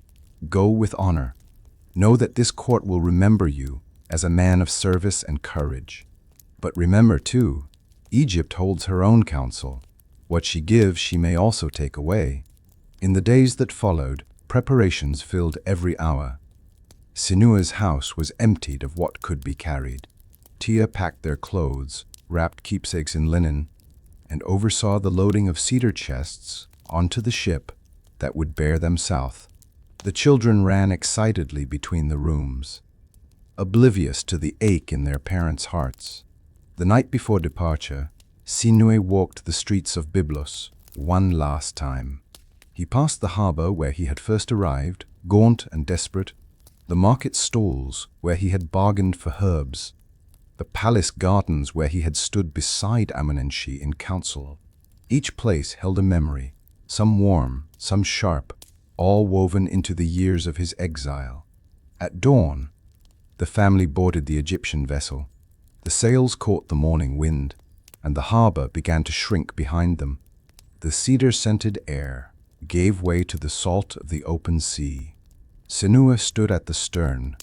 go with honor. Know that this court will remember you as a man of service and courage. But remember, too, Egypt holds her own counsel. What she gives, she may also take away." In the days that followed, preparations filled every hour. Sinuhe's house was emptied of what could be carried. Tia packed their clothes, wrapped keepsakes in linen, and oversaw the loading of cedar chests onto the ship that would bear them south. The children ran excitedly between the rooms, oblivious to the ache in their parents' hearts. The night before departure, Sinuhe walked the streets of Byblos one last time. He passed the harbor where he had first arrived, gaunt and desperate, the market stalls where he had bargained for herbs, the palace gardens where he had stood beside Amenemhat in council. Each place held a memory, some warm, some sharp, all woven into the years of his exile. At dawn, the family boarded the Egyptian vessel. The sails caught the morning wind, and the harbor began to shrink behind them. The cedar-scented air gave way to the salt of the open sea. Sinuhe stood at the stern,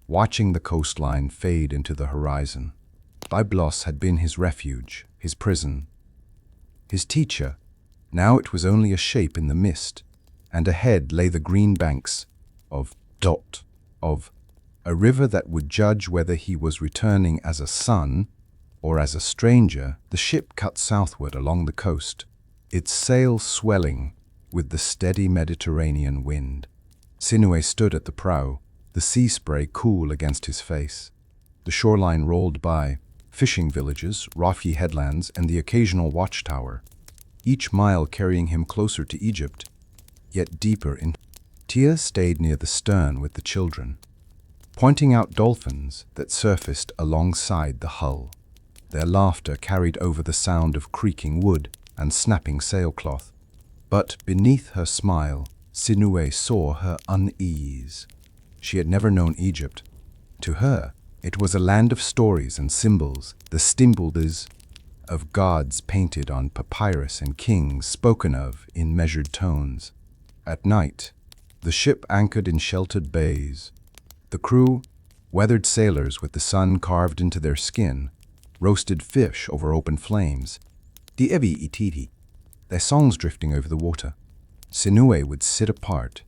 watching the coastline fade into the horizon. Byblos had been his refuge, his prison, his teacher. Now it was only a shape in the mist, and ahead lay the green banks of a river that would judge whether he was returning as a son or as a stranger. The ship cut southward along the coast, its sails swelling with the steady Mediterranean wind. Sinuhe stood at the prow, the sea spray cool against his face. The shoreline rolled by, fishing villages, rocky headlands, and the occasional watchtower, each mile carrying him closer to Egypt, yet deeper in. Tia stayed near the stern with the children, pointing out dolphins that surfaced alongside the hull. Their laughter carried over the sound of creaking wood and snapping sailcloth. But beneath her smile, Sinuhe saw her unease. She had never known Egypt. To her, it was a land of stories and symbols, the symbols of gods painted on papyrus and kings spoken of in measured tones. At night, the ship anchored in sheltered bays. The crew, weathered sailors with the sun carved into their skin, roasted fish over open flames, their songs drifting over the water. Sinuhe would sit apart,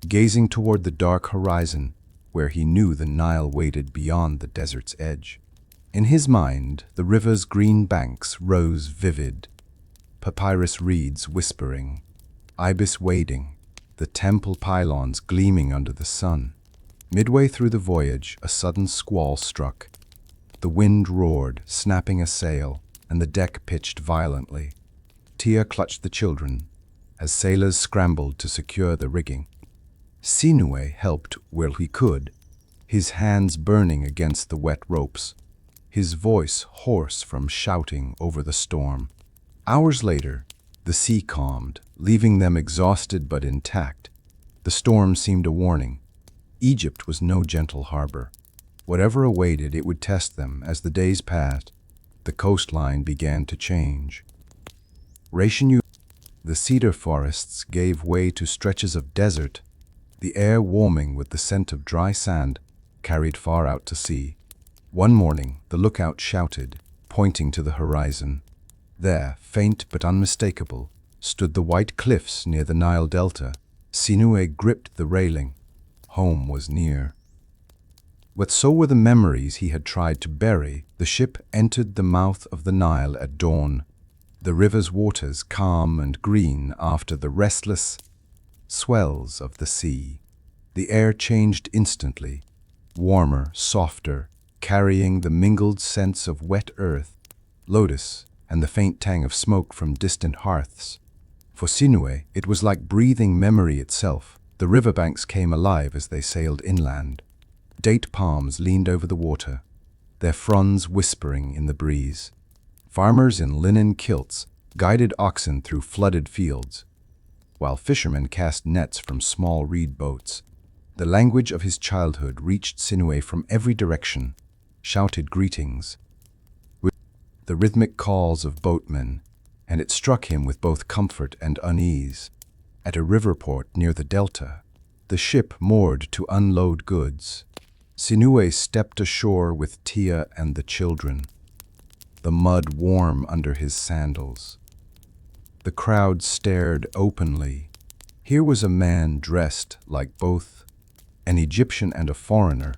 gazing toward the dark horizon where he knew the Nile waded beyond the desert's edge. In his mind, the river's green banks rose vivid, papyrus reeds whispering, ibis wading, the temple pylons gleaming under the sun. Midway through the voyage, a sudden squall struck. The wind roared, snapping a sail, and the deck pitched violently. Tia clutched the children as sailors scrambled to secure the rigging. Sinuhe helped where he could, his hands burning against the wet ropes, his voice hoarse from shouting over the storm. Hours later, the sea calmed, leaving them exhausted but intact. The storm seemed a warning. Egypt was no gentle harbor. Whatever awaited, it would test them. As the days passed, the coastline began to change. Retjenu, the cedar forests gave way to stretches of desert, the air warming with the scent of dry sand carried far out to sea. One morning, the lookout shouted, pointing to the horizon. There, faint but unmistakable, stood the white cliffs near the Nile Delta. Sinuhe gripped the railing. Home was near. But so were the memories he had tried to bury. The ship entered the mouth of the Nile at dawn, the river's waters calm and green after the restless swells of the sea. The air changed instantly, warmer, softer, carrying the mingled scents of wet earth, lotus, and the faint tang of smoke from distant hearths. For Sinuhe, it was like breathing memory itself. The riverbanks came alive as they sailed inland. Date palms leaned over the water, their fronds whispering in the breeze. Farmers in linen kilts guided oxen through flooded fields, while fishermen cast nets from small reed boats. The language of his childhood reached Sinuhe from every direction, shouted greetings, with the rhythmic calls of boatmen, and it struck him with both comfort and unease. At a river port near the delta, the ship moored to unload goods. Sinuhe stepped ashore with Tia and the children, the mud warm under his sandals. The crowd stared openly. Here was a man dressed like both an Egyptian and a foreigner,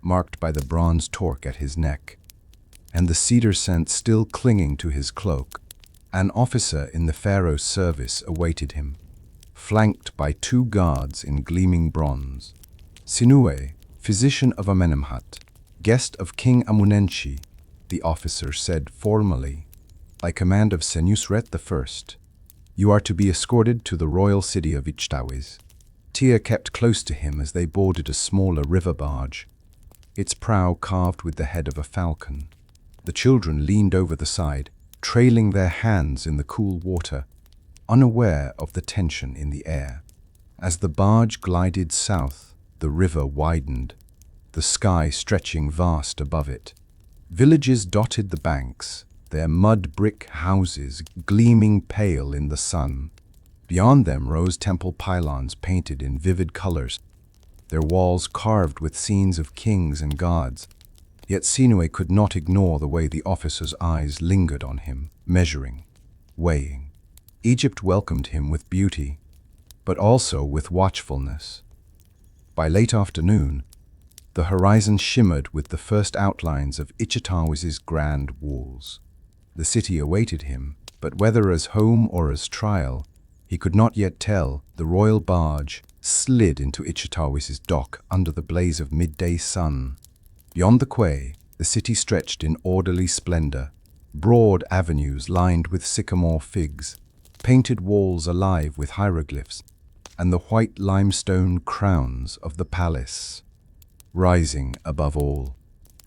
marked by the bronze torque at his neck, and the cedar scent still clinging to his cloak. An officer in the pharaoh's service awaited him, flanked by two guards in gleaming bronze. Sinuhe, physician of Amenemhat, guest of King Amenemhat I, the officer said formally, by command of Senusret I, you are to be escorted to the royal city of Ichtawiz. Tia kept close to him as they boarded a smaller river barge, its prow carved with the head of a falcon. The children leaned over the side, trailing their hands in the cool water, unaware of the tension in the air. As the barge glided south, the river widened, the sky stretching vast above it. Villages dotted the banks, their mud brick houses gleaming pale in the sun. Beyond them rose temple pylons painted in vivid colors, their walls carved with scenes of kings and gods. Yet Sinuhe could not ignore the way the officer's eyes lingered on him, measuring, weighing. Egypt welcomed him with beauty, but also with watchfulness. By late afternoon, the horizon shimmered with the first outlines of Ichitawis's grand walls. The city awaited him, but whether as home or as trial, he could not yet tell. The royal barge slid into Ichitawis's dock under the blaze of midday sun. Beyond the quay, the city stretched in orderly splendor, broad avenues lined with sycamore figs, painted walls alive with hieroglyphs, and the white limestone crowns of the palace. Rising above all,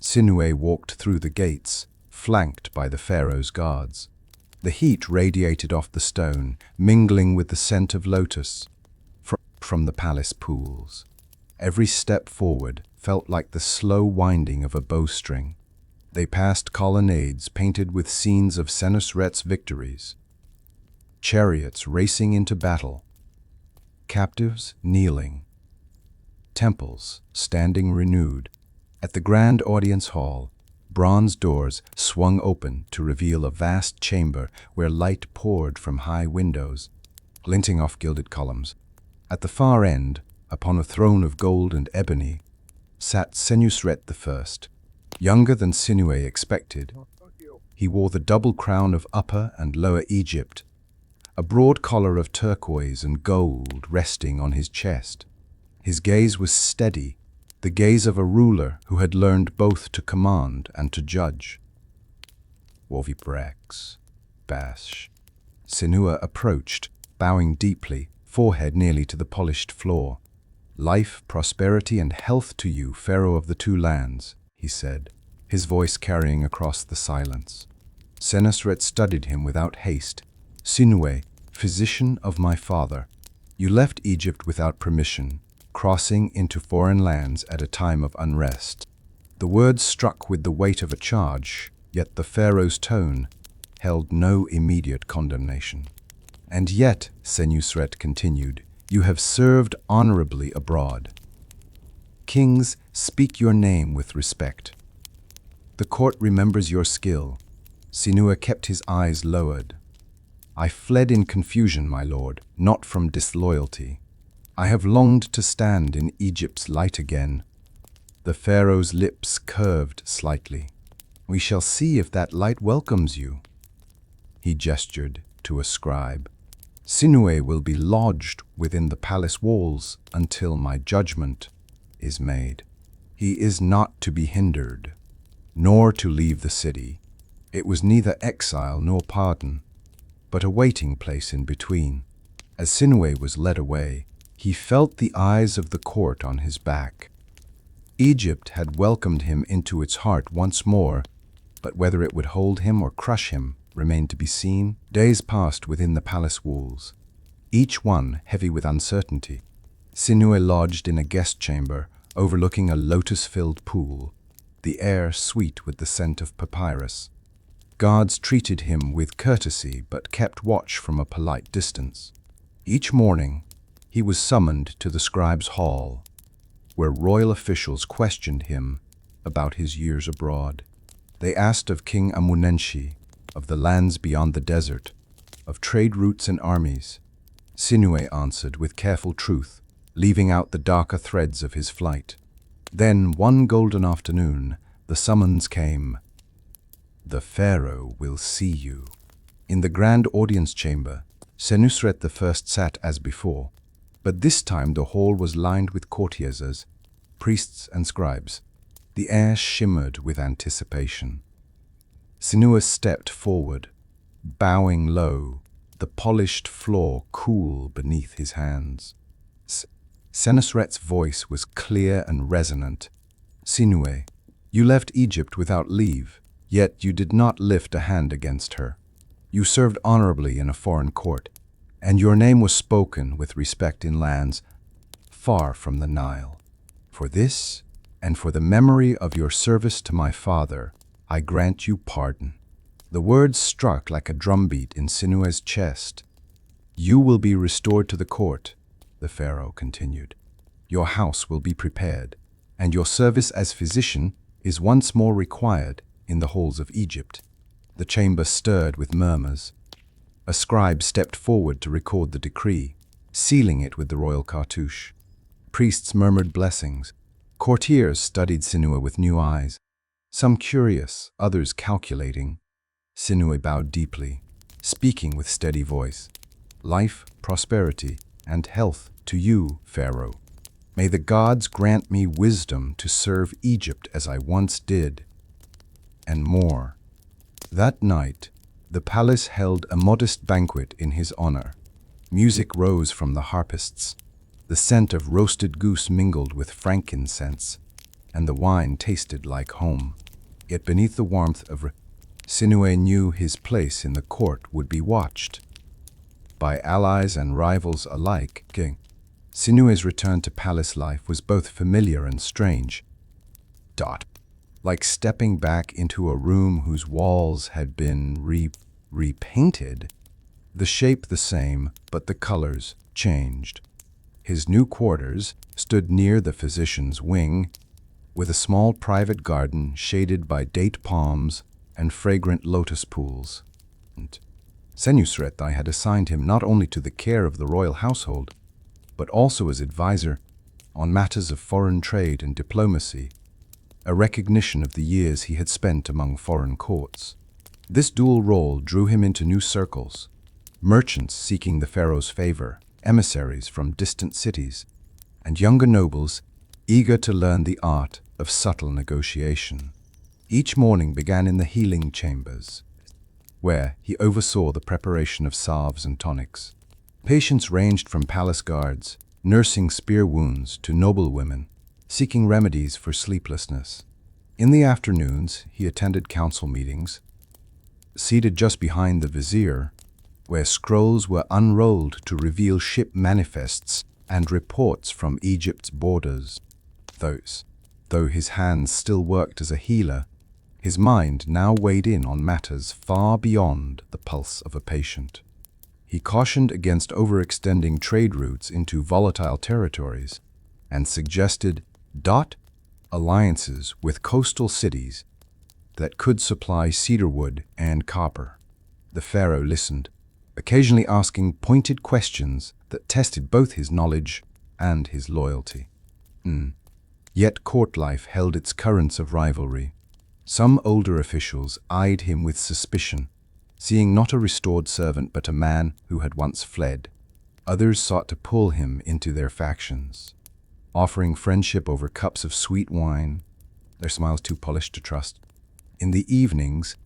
Sinuhe walked through the gates, flanked by the pharaoh's guards. The heat radiated off the stone, mingling with the scent of lotus from the palace pools. Every step forward felt like the slow winding of a bowstring. They passed colonnades painted with scenes of Senusret's victories, chariots racing into battle, captives kneeling, temples standing renewed. At the grand audience hall, bronze doors swung open to reveal a vast chamber where light poured from high windows, glinting off gilded columns. At the far end, upon a throne of gold and ebony, sat Senusret I, younger than Sinuhe expected. He wore the double crown of Upper and Lower Egypt, a broad collar of turquoise and gold resting on his chest. His gaze was steady, the gaze of a ruler who had learned both to command and to judge. Overhears, Bash. Sinuhe approached, bowing deeply, forehead nearly to the polished floor. "Life, prosperity, and health to you, Pharaoh of the two lands," he said, his voice carrying across the silence. Senusret studied him without haste. "Sinuhe, physician of my father, you left Egypt without permission, crossing into foreign lands at a time of unrest." The words struck with the weight of a charge, yet the pharaoh's tone held no immediate condemnation. "And yet," Senusret continued, "you have served honorably abroad. Kings speak your name with respect. The court remembers your skill." Sinuhe kept his eyes lowered. "I fled in confusion, my lord, not from disloyalty. I have longed to stand in Egypt's light again." The pharaoh's lips curved slightly. "We shall see if that light welcomes you." He gestured to a scribe. "Sinuhe will be lodged within the palace walls until my judgment is made. He is not to be hindered, nor to leave the city. It was neither exile nor pardon, but a waiting place in between." As Sinuhe was led away, he felt the eyes of the court on his back. Egypt had welcomed him into its heart once more, but whether it would hold him or crush him remained to be seen. Days passed within the palace walls, each one heavy with uncertainty. Sinuhe lodged in a guest chamber overlooking a lotus-filled pool, the air sweet with the scent of papyrus. Guards treated him with courtesy but kept watch from a polite distance. Each morning, he was summoned to the scribe's hall, where royal officials questioned him about his years abroad. They asked of King Amenemhat, of the lands beyond the desert, of trade routes and armies. Sinuhe answered with careful truth, leaving out the darker threads of his flight. Then, one golden afternoon, the summons came. "The pharaoh will see you." In the grand audience chamber, Senusret I sat as before, but this time the hall was lined with courtiers, priests and scribes. The air shimmered with anticipation. Sinuhe stepped forward, bowing low, the polished floor cool beneath his hands. Senusret's voice was clear and resonant. "Sinuhe, you left Egypt without leave, yet you did not lift a hand against her. You served honorably in a foreign court, and your name was spoken with respect in lands far from the Nile. For this, and for the memory of your service to my father, I grant you pardon." The words struck like a drumbeat in Sinuhe's chest. "You will be restored to the court," the pharaoh continued. "Your house will be prepared, and your service as physician is once more required in the halls of Egypt." The chamber stirred with murmurs. A scribe stepped forward to record the decree. sealing it with the royal cartouche. Priests murmured blessings. Courtiers studied Sinuhe with new eyes, some curious, others calculating. Sinuhe bowed deeply, speaking with steady voice. Life, prosperity, and health to you, Pharaoh. May the gods grant me wisdom to serve Egypt as I once did, and more. That night, the palace held a modest banquet in his honor. Music rose from the harpists. The scent of roasted goose mingled with frankincense, and the wine tasted like home. Yet beneath the warmth of Sinuhe knew his place in the court would be watched by allies and rivals alike. Sinuhe's return to palace life was both familiar and strange. Like stepping back into a room whose walls had been repainted, the shape the same, but the colors changed. His new quarters stood near the physician's wing, with a small private garden shaded by date palms and fragrant lotus pools. Senusret I had assigned him not only to the care of the royal household, but also as advisor on matters of foreign trade and diplomacy, a recognition of the years he had spent among foreign courts. This dual role drew him into new circles, merchants seeking the pharaoh's favor, emissaries from distant cities, and younger nobles eager to learn the art of subtle negotiation. Each morning began in the healing chambers, where he oversaw the preparation of salves and tonics. Patients ranged from palace guards, nursing spear wounds, to noblewomen, seeking remedies for sleeplessness. In the afternoons, he attended council meetings, seated just behind the vizier, where scrolls were unrolled to reveal ship manifests and reports from Egypt's borders. Though his hands still worked as a healer, his mind now weighed in on matters far beyond the pulse of a patient. He cautioned against overextending trade routes into volatile territories and suggested alliances with coastal cities that could supply cedarwood and copper. The pharaoh listened, occasionally asking pointed questions that tested both his knowledge and his loyalty. Yet court life held its currents of rivalry. Some older officials eyed him with suspicion, seeing not a restored servant but a man who had once fled. Others sought to pull him into their factions, offering friendship over cups of sweet wine, their smiles too polished to trust. In the evenings,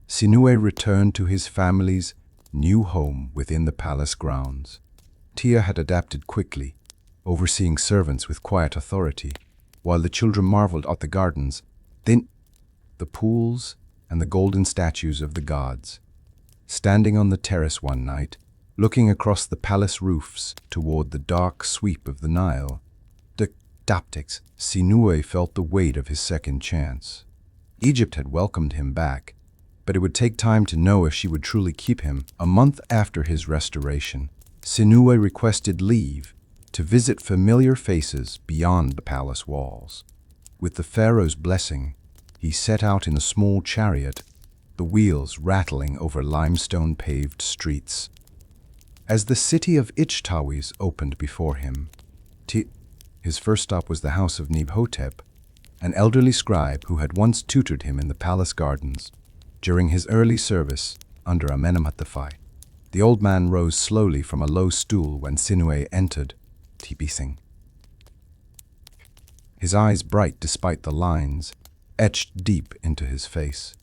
Sinuhe returned to his family's new home within the palace grounds. Tia had adapted quickly, overseeing servants with quiet authority, while the children marveled at the gardens, the pools, and the golden statues of the gods. Standing on the terrace one night, looking across the palace roofs toward the dark sweep of the Nile, Sinuhe felt the weight of his second chance. Egypt had welcomed him back, but it would take time to know if she would truly keep him. A month after his restoration, Sinuhe requested leave to visit familiar faces beyond the palace walls. With the pharaoh's blessing, he set out in a small chariot, the wheels rattling over limestone-paved streets. As the city of Ichtawis opened before him, his first stop was the house of Nebhotep, an elderly scribe who had once tutored him in the palace gardens. During his early service under Amenemhat I, the old man rose slowly from a low stool when Sinuhe entered, his eyes bright despite the lines etched deep into his face.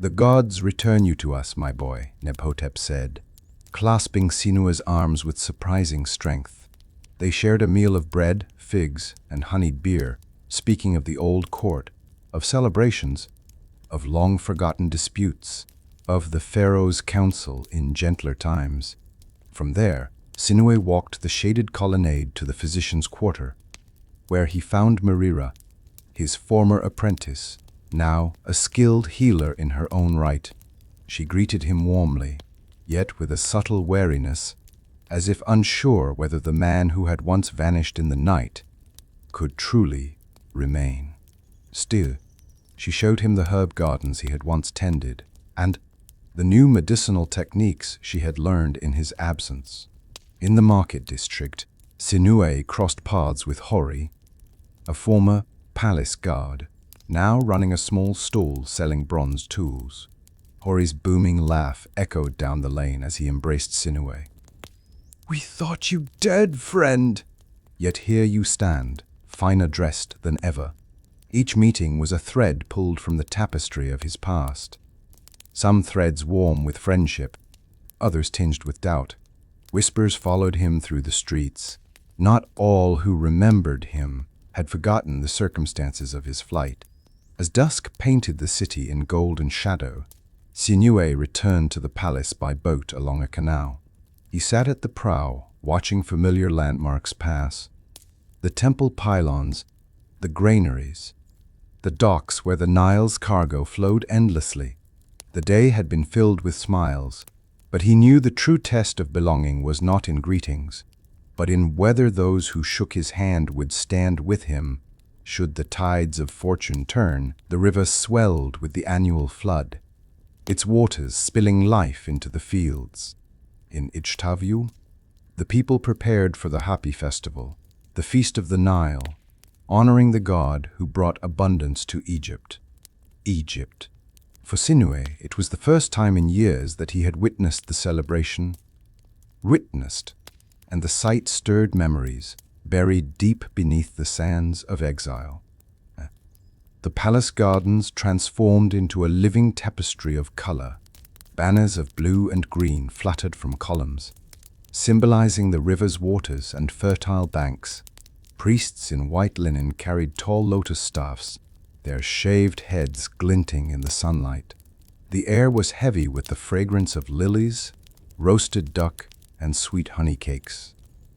"The gods return you to us, my boy," Nebhotep said, clasping Sinuhe's arms with surprising strength. They shared a meal of bread, figs, and honeyed beer, speaking of the old court, of celebrations, of long-forgotten disputes, of the pharaoh's council in gentler times. From there, Sinuhe walked the shaded colonnade to the physician's quarter, where he found Merira, his former apprentice, now a skilled healer in her own right. She greeted him warmly, yet with a subtle wariness, as if unsure whether the man who had once vanished in the night could truly remain. Still, she showed him the herb gardens he had once tended, and the new medicinal techniques she had learned in his absence. In the market district, Sinuhe crossed paths with Hori, a former palace guard, now running a small stall selling bronze tools. Hori's booming laugh echoed down the lane as he embraced Sinuhe. "We thought you dead, friend! Yet here you stand, finer dressed than ever." Each meeting was a thread pulled from the tapestry of his past. Some threads warm with friendship, others tinged with doubt. Whispers followed him through the streets. Not all who remembered him had forgotten the circumstances of his flight. As dusk painted the city in golden shadow, Sinuhe returned to the palace by boat along a canal. He sat at the prow, watching familiar landmarks pass. The temple pylons, the granaries, the docks where the Nile's cargo flowed endlessly. The day had been filled with smiles, but he knew the true test of belonging was not in greetings, but in whether those who shook his hand would stand with him. Should the tides of fortune turn, the river swelled with the annual flood, its waters spilling life into the fields. In Ichtavu, the people prepared for the happy festival, the Feast of the Nile, honoring the god who brought abundance to Egypt. Egypt. For Sinuhe, it was the first time in years that he had witnessed the celebration. And the sight stirred memories, buried deep beneath the sands of exile. The palace gardens transformed into a living tapestry of color. Banners of blue and green fluttered from columns, symbolizing the river's waters and fertile banks. Priests in white linen carried tall lotus staffs, their shaved heads glinting in the sunlight. The air was heavy with the fragrance of lilies, roasted duck, and sweet honey cakes.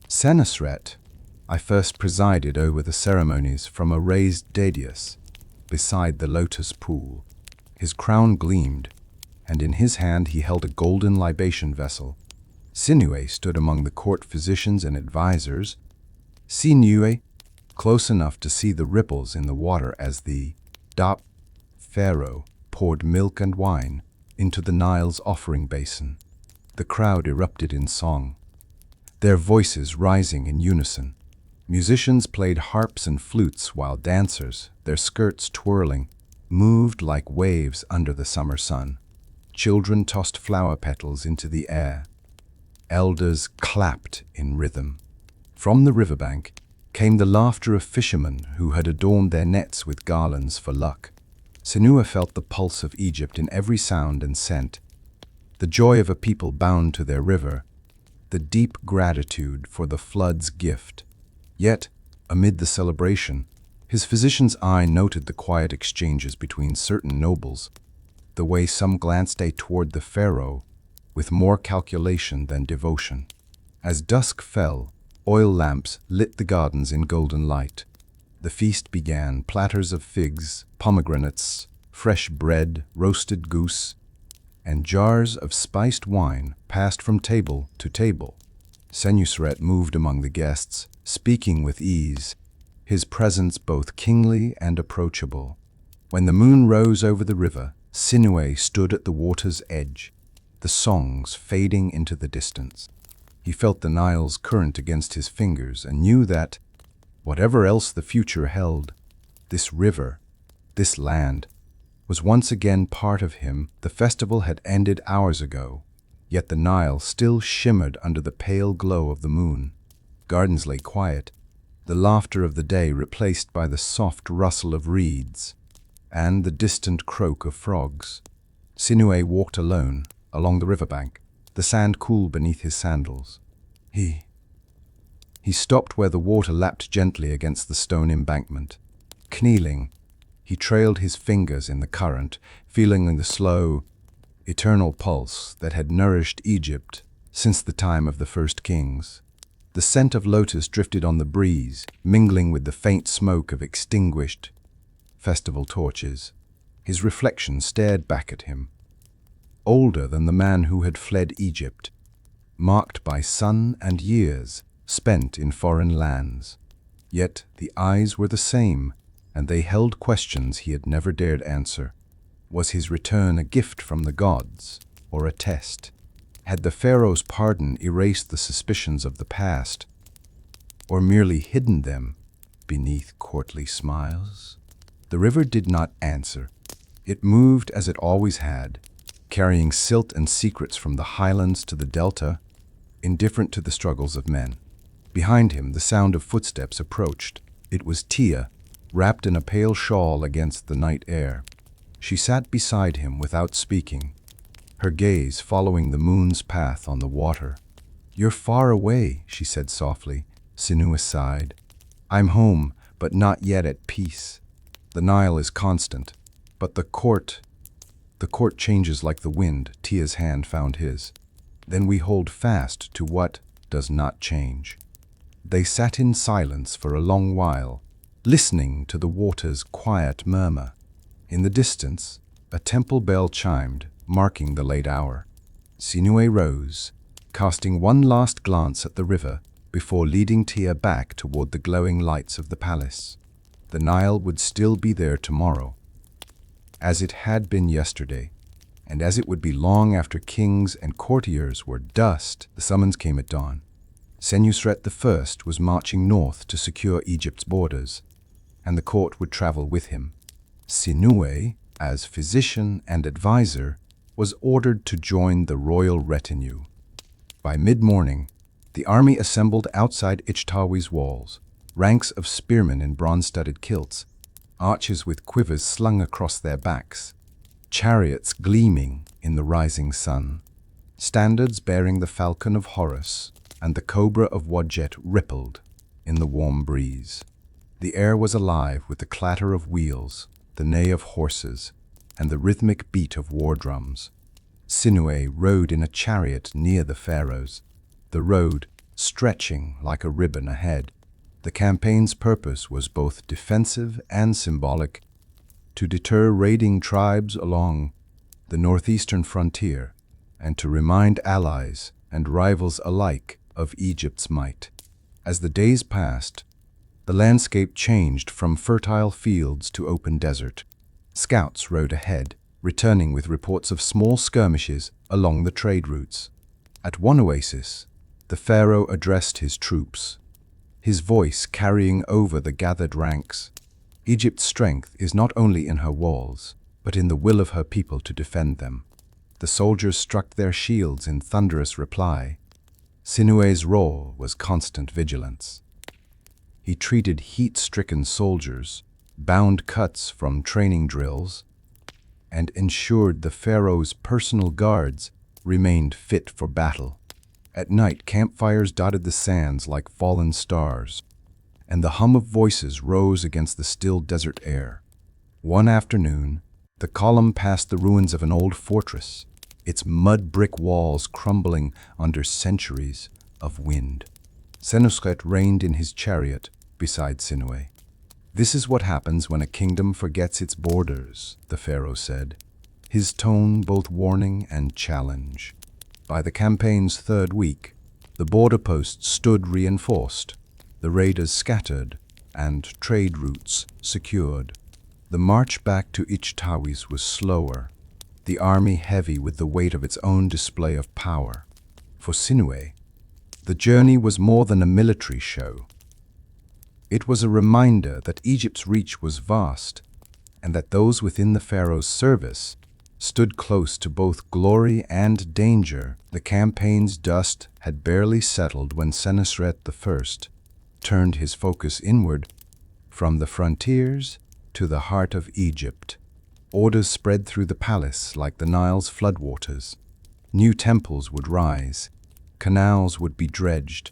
Senusret I first presided over the ceremonies from a raised dais beside the lotus pool. His crown gleamed, and in his hand he held a golden libation vessel. Sinuhe stood among the court physicians and advisors. Sinuhe, close enough to see the ripples in the water as the pharaoh poured milk and wine into the Nile's offering basin. The crowd erupted in song, their voices rising in unison. Musicians played harps and flutes while dancers, their skirts twirling, moved like waves under the summer sun. Children tossed flower petals into the air. Elders clapped in rhythm. From the riverbank came the laughter of fishermen who had adorned their nets with garlands for luck. Sinuhe felt the pulse of Egypt in every sound and scent, the joy of a people bound to their river, the deep gratitude for the flood's gift. Yet, amid the celebration, his physician's eye noted the quiet exchanges between certain nobles, the way some glanced toward the pharaoh with more calculation than devotion. As dusk fell, oil lamps lit the gardens in golden light. The feast began. Platters of figs, pomegranates, fresh bread, roasted goose, and jars of spiced wine passed from table to table. Senusret moved among the guests, speaking with ease, his presence both kingly and approachable. When the moon rose over the river, Sinuhe stood at the water's edge, the songs fading into the distance. He felt the Nile's current against his fingers and knew that, whatever else the future held, this river, this land, was once again part of him. The festival had ended hours ago, yet the Nile still shimmered under the pale glow of the moon. Gardens lay quiet, the laughter of the day replaced by the soft rustle of reeds and the distant croak of frogs. Sinuhe walked alone along the riverbank, the sand cool beneath his sandals. He stopped where the water lapped gently against the stone embankment. Kneeling, he trailed his fingers in the current, feeling the slow, eternal pulse that had nourished Egypt since the time of the first kings. The scent of lotus drifted on the breeze, mingling with the faint smoke of extinguished festival torches. His reflection stared back at him, older than the man who had fled Egypt, marked by sun and years spent in foreign lands. Yet the eyes were the same, and they held questions he had never dared answer. Was his return a gift from the gods, or a test? Had the pharaoh's pardon erased the suspicions of the past, or merely hidden them beneath courtly smiles? The river did not answer. It moved as it always had, carrying silt and secrets from the highlands to the delta, indifferent to the struggles of men. Behind him, the sound of footsteps approached. It was Tia, wrapped in a pale shawl against the night air. She sat beside him without speaking, her gaze following the moon's path on the water. "You're far away," she said softly. Sinuhe sighed. "I'm home, but not yet at peace. The Nile is constant, but the court changes like the wind." Tia's hand found his. "Then we hold fast to what does not change." They sat in silence for a long while, listening to the water's quiet murmur. In the distance, a temple bell chimed, marking the late hour. Sinuhe rose, casting one last glance at the river before leading Tia back toward the glowing lights of the palace. The Nile would still be there tomorrow, as it had been yesterday, and as it would be long after kings and courtiers were dust. The summons came at dawn. Senusret I was marching north to secure Egypt's borders, and the court would travel with him. Sinuhe, as physician and advisor, was ordered to join the royal retinue. By mid-morning, the army assembled outside Ichtawi's walls, ranks of spearmen in bronze-studded kilts, archers with quivers slung across their backs, chariots gleaming in the rising sun. Standards bearing the falcon of Horus and the cobra of Wadjet rippled in the warm breeze. The air was alive with the clatter of wheels, the neigh of horses, and the rhythmic beat of war drums. Sinuhe rode in a chariot near the pharaohs, the road stretching like a ribbon ahead. The campaign's purpose was both defensive and symbolic, to deter raiding tribes along the northeastern frontier and to remind allies and rivals alike of Egypt's might. As the days passed, the landscape changed from fertile fields to open desert. Scouts rode ahead, returning with reports of small skirmishes along the trade routes. At one oasis, the pharaoh addressed his troops, his voice carrying over the gathered ranks. Egypt's strength is not only in her walls, but in the will of her people to defend them. The soldiers struck their shields in thunderous reply. Sinuhe's role was constant vigilance. He treated heat-stricken soldiers, bound cuts from training drills, and ensured the pharaoh's personal guards remained fit for battle. At night, campfires dotted the sands like fallen stars, and the hum of voices rose against the still desert air. One afternoon, the column passed the ruins of an old fortress, its mud-brick walls crumbling under centuries of wind. Senusret reigned in his chariot beside Sinuhe. "This is what happens when a kingdom forgets its borders," the pharaoh said, his tone both warning and challenge. By the campaign's third week, the border posts stood reinforced, the raiders scattered, and trade routes secured. The march back to Ichtawi's was slower, the army heavy with the weight of its own display of power. For Sinuhe, the journey was more than a military show. It was a reminder that Egypt's reach was vast, and that those within the pharaoh's service stood close to both glory and danger. The campaign's dust had barely settled when Senusret I turned his focus inward, from the frontiers to the heart of Egypt. Orders spread through the palace like the Nile's floodwaters. New temples would rise, canals would be dredged,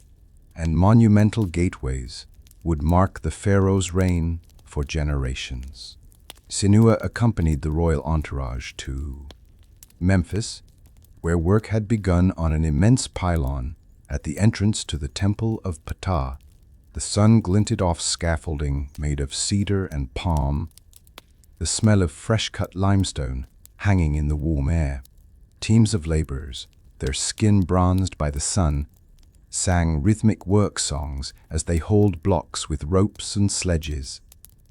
and monumental gateways would mark the pharaoh's reign for generations. Sinuhe accompanied the royal entourage to Memphis, where work had begun on an immense pylon at the entrance to the Temple of Ptah. The sun glinted off scaffolding made of cedar and palm, the smell of fresh-cut limestone hanging in the warm air. Teams of laborers, their skin bronzed by the sun, sang rhythmic work songs as they hauled blocks with ropes and sledges.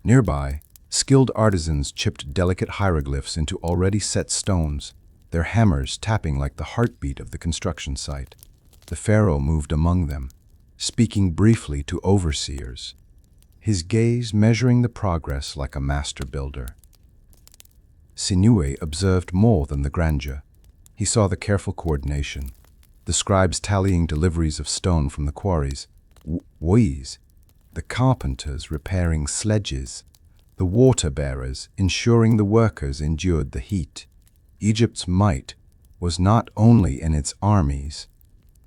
Nearby, skilled artisans chipped delicate hieroglyphs into already set stones, their hammers tapping like the heartbeat of the construction site. The pharaoh moved among them, speaking briefly to overseers, his gaze measuring the progress like a master builder. Sinuhe observed more than the grandeur. He saw the careful coordination, the scribes tallying deliveries of stone from the quarries, the carpenters repairing sledges, the water bearers ensuring the workers endured the heat. Egypt's might was not only in its armies,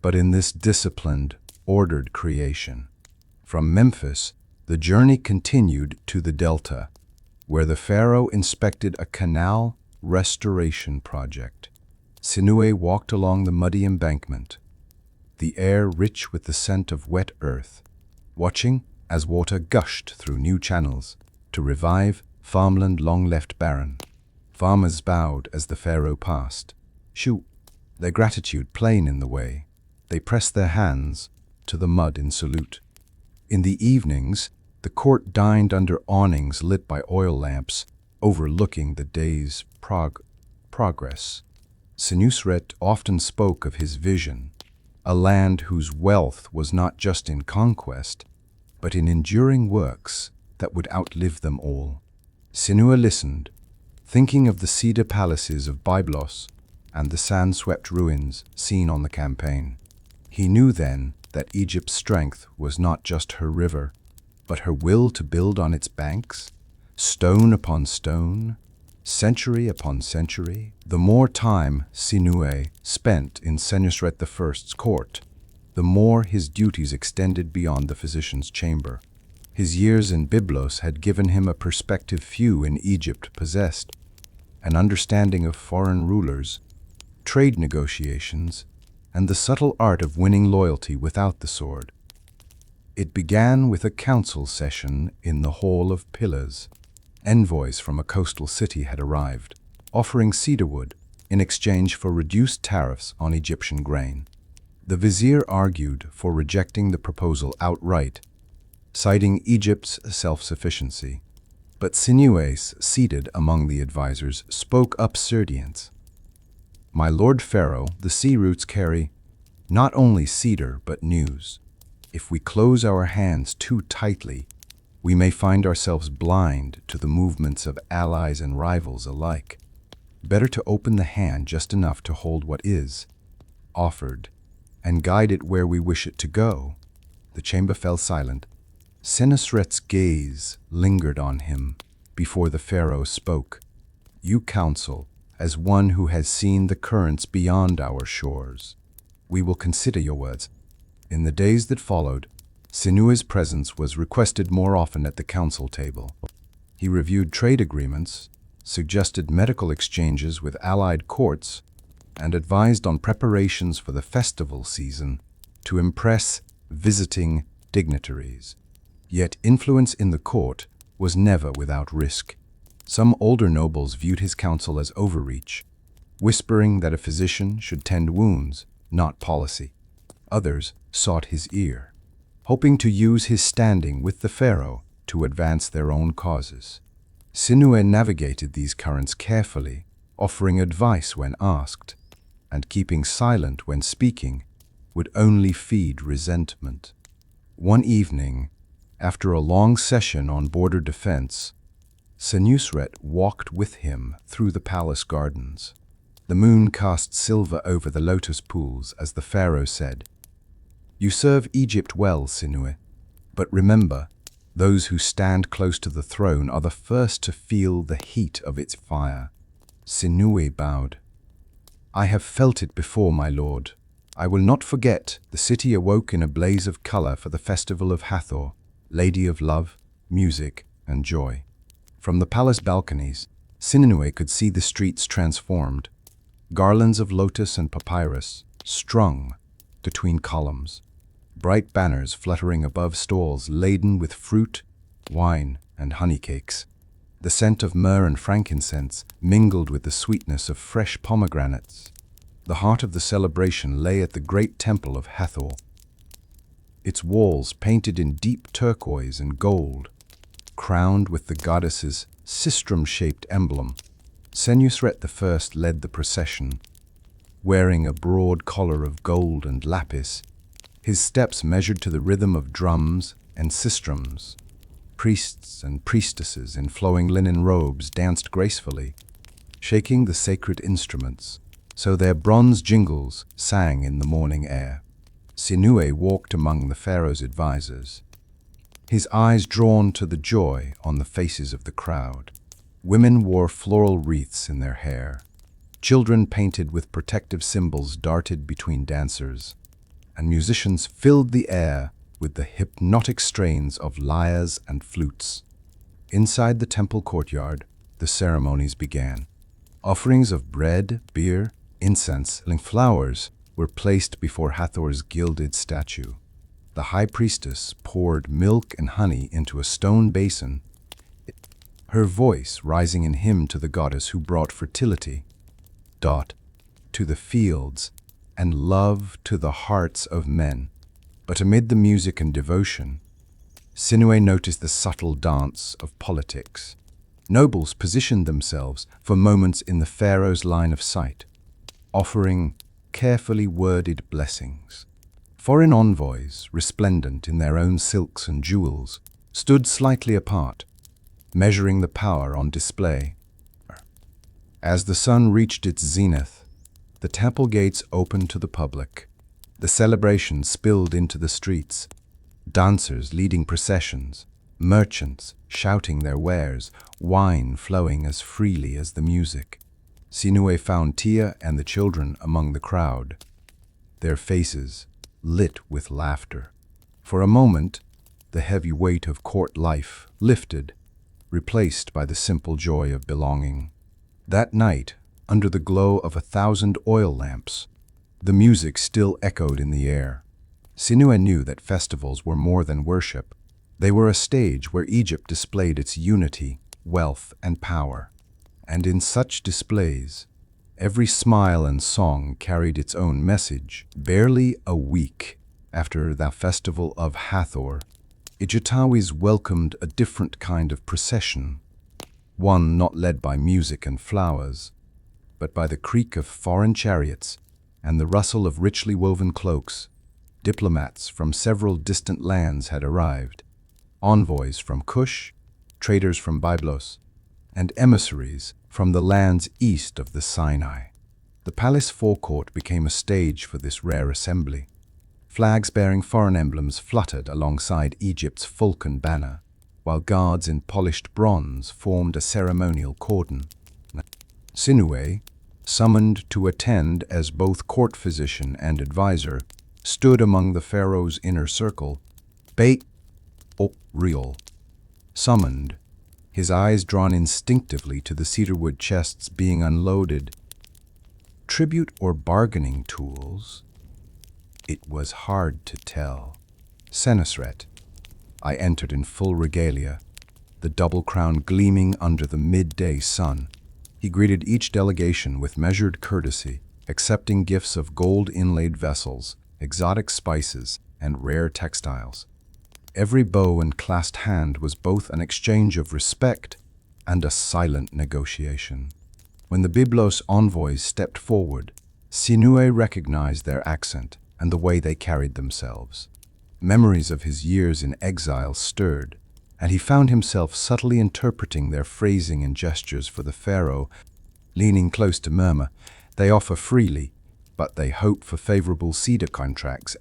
but in this disciplined, ordered creation. From Memphis, the journey continued to the Delta, where the pharaoh inspected a canal restoration project. Sinuhe walked along the muddy embankment, the air rich with the scent of wet earth, watching as water gushed through new channels to revive farmland long left barren. Farmers bowed as the pharaoh passed, their gratitude plain in the way. They pressed their hands to the mud in salute. In the evenings, the court dined under awnings lit by oil lamps, overlooking the day's progress. Senusret often spoke of his vision, a land whose wealth was not just in conquest, but in enduring works that would outlive them all. Sinuhe listened, thinking of the cedar palaces of Byblos and the sand-swept ruins seen on the campaign. He knew then that Egypt's strength was not just her river, but her will to build on its banks, stone upon stone, century upon century. The more time Sinuhe spent in Senusret I's court, the more his duties extended beyond the physician's chamber. His years in Byblos had given him a perspective few in Egypt possessed, an understanding of foreign rulers, trade negotiations, and the subtle art of winning loyalty without the sword. It began with a council session in the Hall of Pillars. Envoys from a coastal city had arrived, offering cedarwood in exchange for reduced tariffs on Egyptian grain. The vizier argued for rejecting the proposal outright, citing Egypt's self-sufficiency. But Sinuhe, seated among the advisors, spoke up Syrdians. "My lord Pharaoh, the sea routes carry not only cedar but news. If we close our hands too tightly, we may find ourselves blind to the movements of allies and rivals alike. Better to open the hand just enough to hold what is offered and guide it where we wish it to go." The chamber fell silent. Senusret's gaze lingered on him before the pharaoh spoke. "You counsel as one who has seen the currents beyond our shores. We will consider your words." In the days that followed, Sinuhe's presence was requested more often at the council table. He reviewed trade agreements, suggested medical exchanges with allied courts, and advised on preparations for the festival season to impress visiting dignitaries. Yet influence in the court was never without risk. Some older nobles viewed his counsel as overreach, whispering that a physician should tend wounds, not policy. Others sought his ear, hoping to use his standing with the pharaoh to advance their own causes. Sinuhe navigated these currents carefully, offering advice when asked, and keeping silent when speaking would only feed resentment. One evening, after a long session on border defense, Senusret walked with him through the palace gardens. The moon cast silver over the lotus pools as the pharaoh said, "You serve Egypt well, Sinuhe, but remember, those who stand close to the throne are the first to feel the heat of its fire." Sinuhe bowed. "I have felt it before, my lord. I will not forget." The city awoke in a blaze of color for the festival of Hathor, Lady of Love, Music, and Joy. From the palace balconies, Sinuhe could see the streets transformed, garlands of lotus and papyrus strung between columns, bright banners fluttering above stalls laden with fruit, wine, and honey cakes. The scent of myrrh and frankincense mingled with the sweetness of fresh pomegranates. The heart of the celebration lay at the great temple of Hathor, its walls painted in deep turquoise and gold, crowned with the goddess's sistrum-shaped emblem. Senusret I led the procession, wearing a broad collar of gold and lapis, his steps measured to the rhythm of drums and sistrums. Priests and priestesses in flowing linen robes danced gracefully, shaking the sacred instruments, so their bronze jingles sang in the morning air. Sinuhe walked among the pharaoh's advisors, his eyes drawn to the joy on the faces of the crowd. Women wore floral wreaths in their hair. Children painted with protective symbols darted between dancers, and musicians filled the air with the hypnotic strains of lyres and flutes. Inside the temple courtyard, the ceremonies began. Offerings of bread, beer, incense, and flowers were placed before Hathor's gilded statue. The high priestess poured milk and honey into a stone basin, her voice rising in hymn to the goddess who brought fertility to the fields and love to the hearts of men. But amid the music and devotion, Sinuhe noticed the subtle dance of politics. Nobles positioned themselves for moments in the pharaoh's line of sight, offering carefully worded blessings. Foreign envoys, resplendent in their own silks and jewels, stood slightly apart, measuring the power on display. As the sun reached its zenith, the temple gates opened to the public. The celebration spilled into the streets, dancers leading processions, merchants shouting their wares, wine flowing as freely as the music. Sinuhe found Tia and the children among the crowd, their faces lit with laughter. For a moment, the heavy weight of court life lifted, replaced by the simple joy of belonging. That night, under the glow of 1,000 oil lamps, the music still echoed in the air. Sinuhe knew that festivals were more than worship. They were a stage where Egypt displayed its unity, wealth, and power. And in such displays, every smile and song carried its own message. Barely a week after the festival of Hathor, Egyptians welcomed a different kind of procession, one not led by music and flowers, but by the creak of foreign chariots and the rustle of richly woven cloaks. Diplomats from several distant lands had arrived, envoys from Cush, traders from Byblos, and emissaries from the lands east of the Sinai. The palace forecourt became a stage for this rare assembly. Flags bearing foreign emblems fluttered alongside Egypt's falcon banner, while guards in polished bronze formed a ceremonial cordon. Sinuhe, summoned to attend as both court physician and advisor, stood among the pharaoh's inner circle, real, summoned, his eyes drawn instinctively to the cedarwood chests being unloaded. Tribute or bargaining tools? It was hard to tell. Senusret I entered in full regalia, the double crown gleaming under the midday sun. He greeted each delegation with measured courtesy, accepting gifts of gold-inlaid vessels, exotic spices, and rare textiles. Every bow and clasped hand was both an exchange of respect and a silent negotiation. When the Byblos envoys stepped forward, Sinuhe recognized their accent and the way they carried themselves. Memories of his years in exile stirred, and he found himself subtly interpreting their phrasing and gestures for the pharaoh, leaning close to murmur, "They offer freely, but they hope for favorable cedar contracts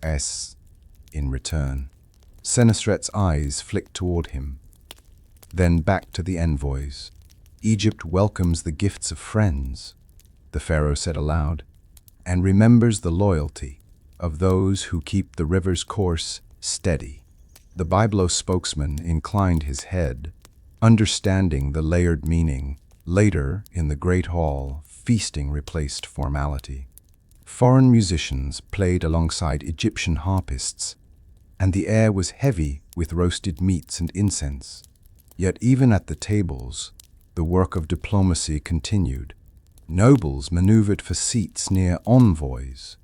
in return." Senusret's eyes flicked toward him, then back to the envoys. "Egypt welcomes the gifts of friends," the pharaoh said aloud, "and remembers the loyalty of those who keep the river's course steady." The Byblos spokesman inclined his head, understanding the layered meaning. Later, in the great hall, feasting replaced formality. Foreign musicians played alongside Egyptian harpists, and the air was heavy with roasted meats and incense. Yet even at the tables, the work of diplomacy continued. Nobles maneuvered for seats near envoys.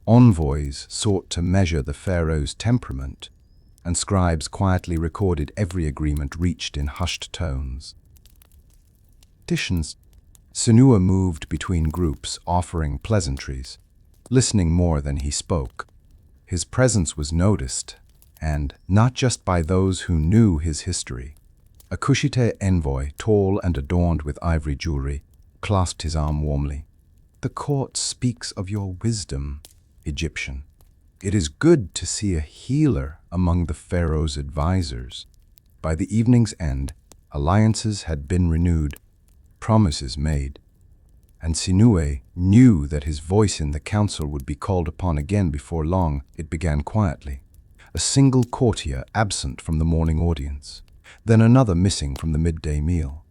Envoys sought to measure the pharaoh's temperament, and scribes quietly recorded every agreement reached in hushed tones. Politicians Sinuhe moved between groups, offering pleasantries, listening more than he spoke. His presence was noticed, and not just by those who knew his history. A Kushite envoy, tall and adorned with ivory jewelry, clasped his arm warmly. "The court speaks of your wisdom, Egyptian. It is good to see a healer among the pharaoh's advisors." By the evening's end, alliances had been renewed, promises made, and Sinuhe knew that his voice in the council would be called upon again before long. It began quietly. A single courtier absent from the morning audience, then another missing from the midday meal.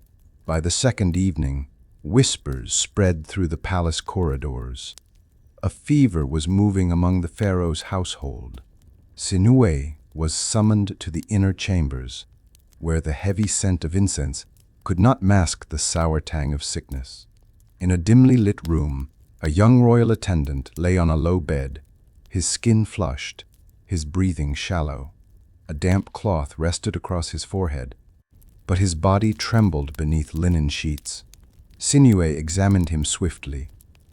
By the second evening, whispers spread through the palace corridors. A fever was moving among the pharaoh's household. Sinuhe was summoned to the inner chambers, where the heavy scent of incense could not mask the sour tang of sickness. In a dimly lit room, a young royal attendant lay on a low bed, his skin flushed, his breathing shallow. A damp cloth rested across his forehead, but his body trembled beneath linen sheets. Sinuhe examined him swiftly.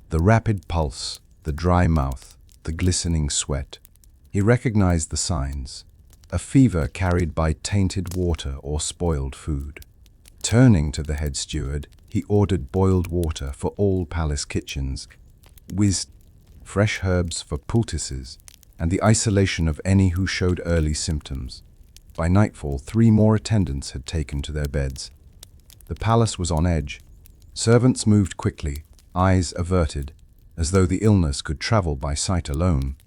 The rapid pulse, the dry mouth, the glistening sweat. He recognized the signs. A fever carried by tainted water or spoiled food. Turning to the head steward, he ordered boiled water for all palace kitchens, with fresh herbs for poultices, and the isolation of any who showed early symptoms. By nightfall, 3 more attendants had taken to their beds. The palace was on edge. Servants moved quickly, eyes averted, as though the illness could travel by sight alone.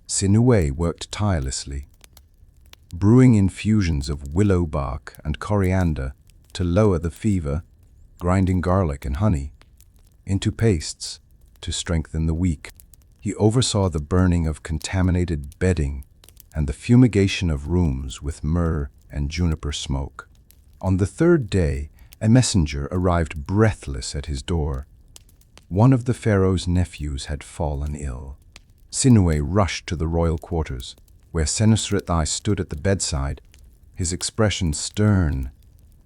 Sinuhe worked tirelessly, brewing infusions of willow bark and coriander to lower the fever, grinding garlic and honey into pastes to strengthen the weak. He oversaw the burning of contaminated bedding and the fumigation of rooms with myrrh and juniper smoke. On the 3rd day, a messenger arrived breathless at his door. One of the pharaoh's nephews had fallen ill. Sinuhe rushed to the royal quarters, where Senusret I stood at the bedside, his expression stern,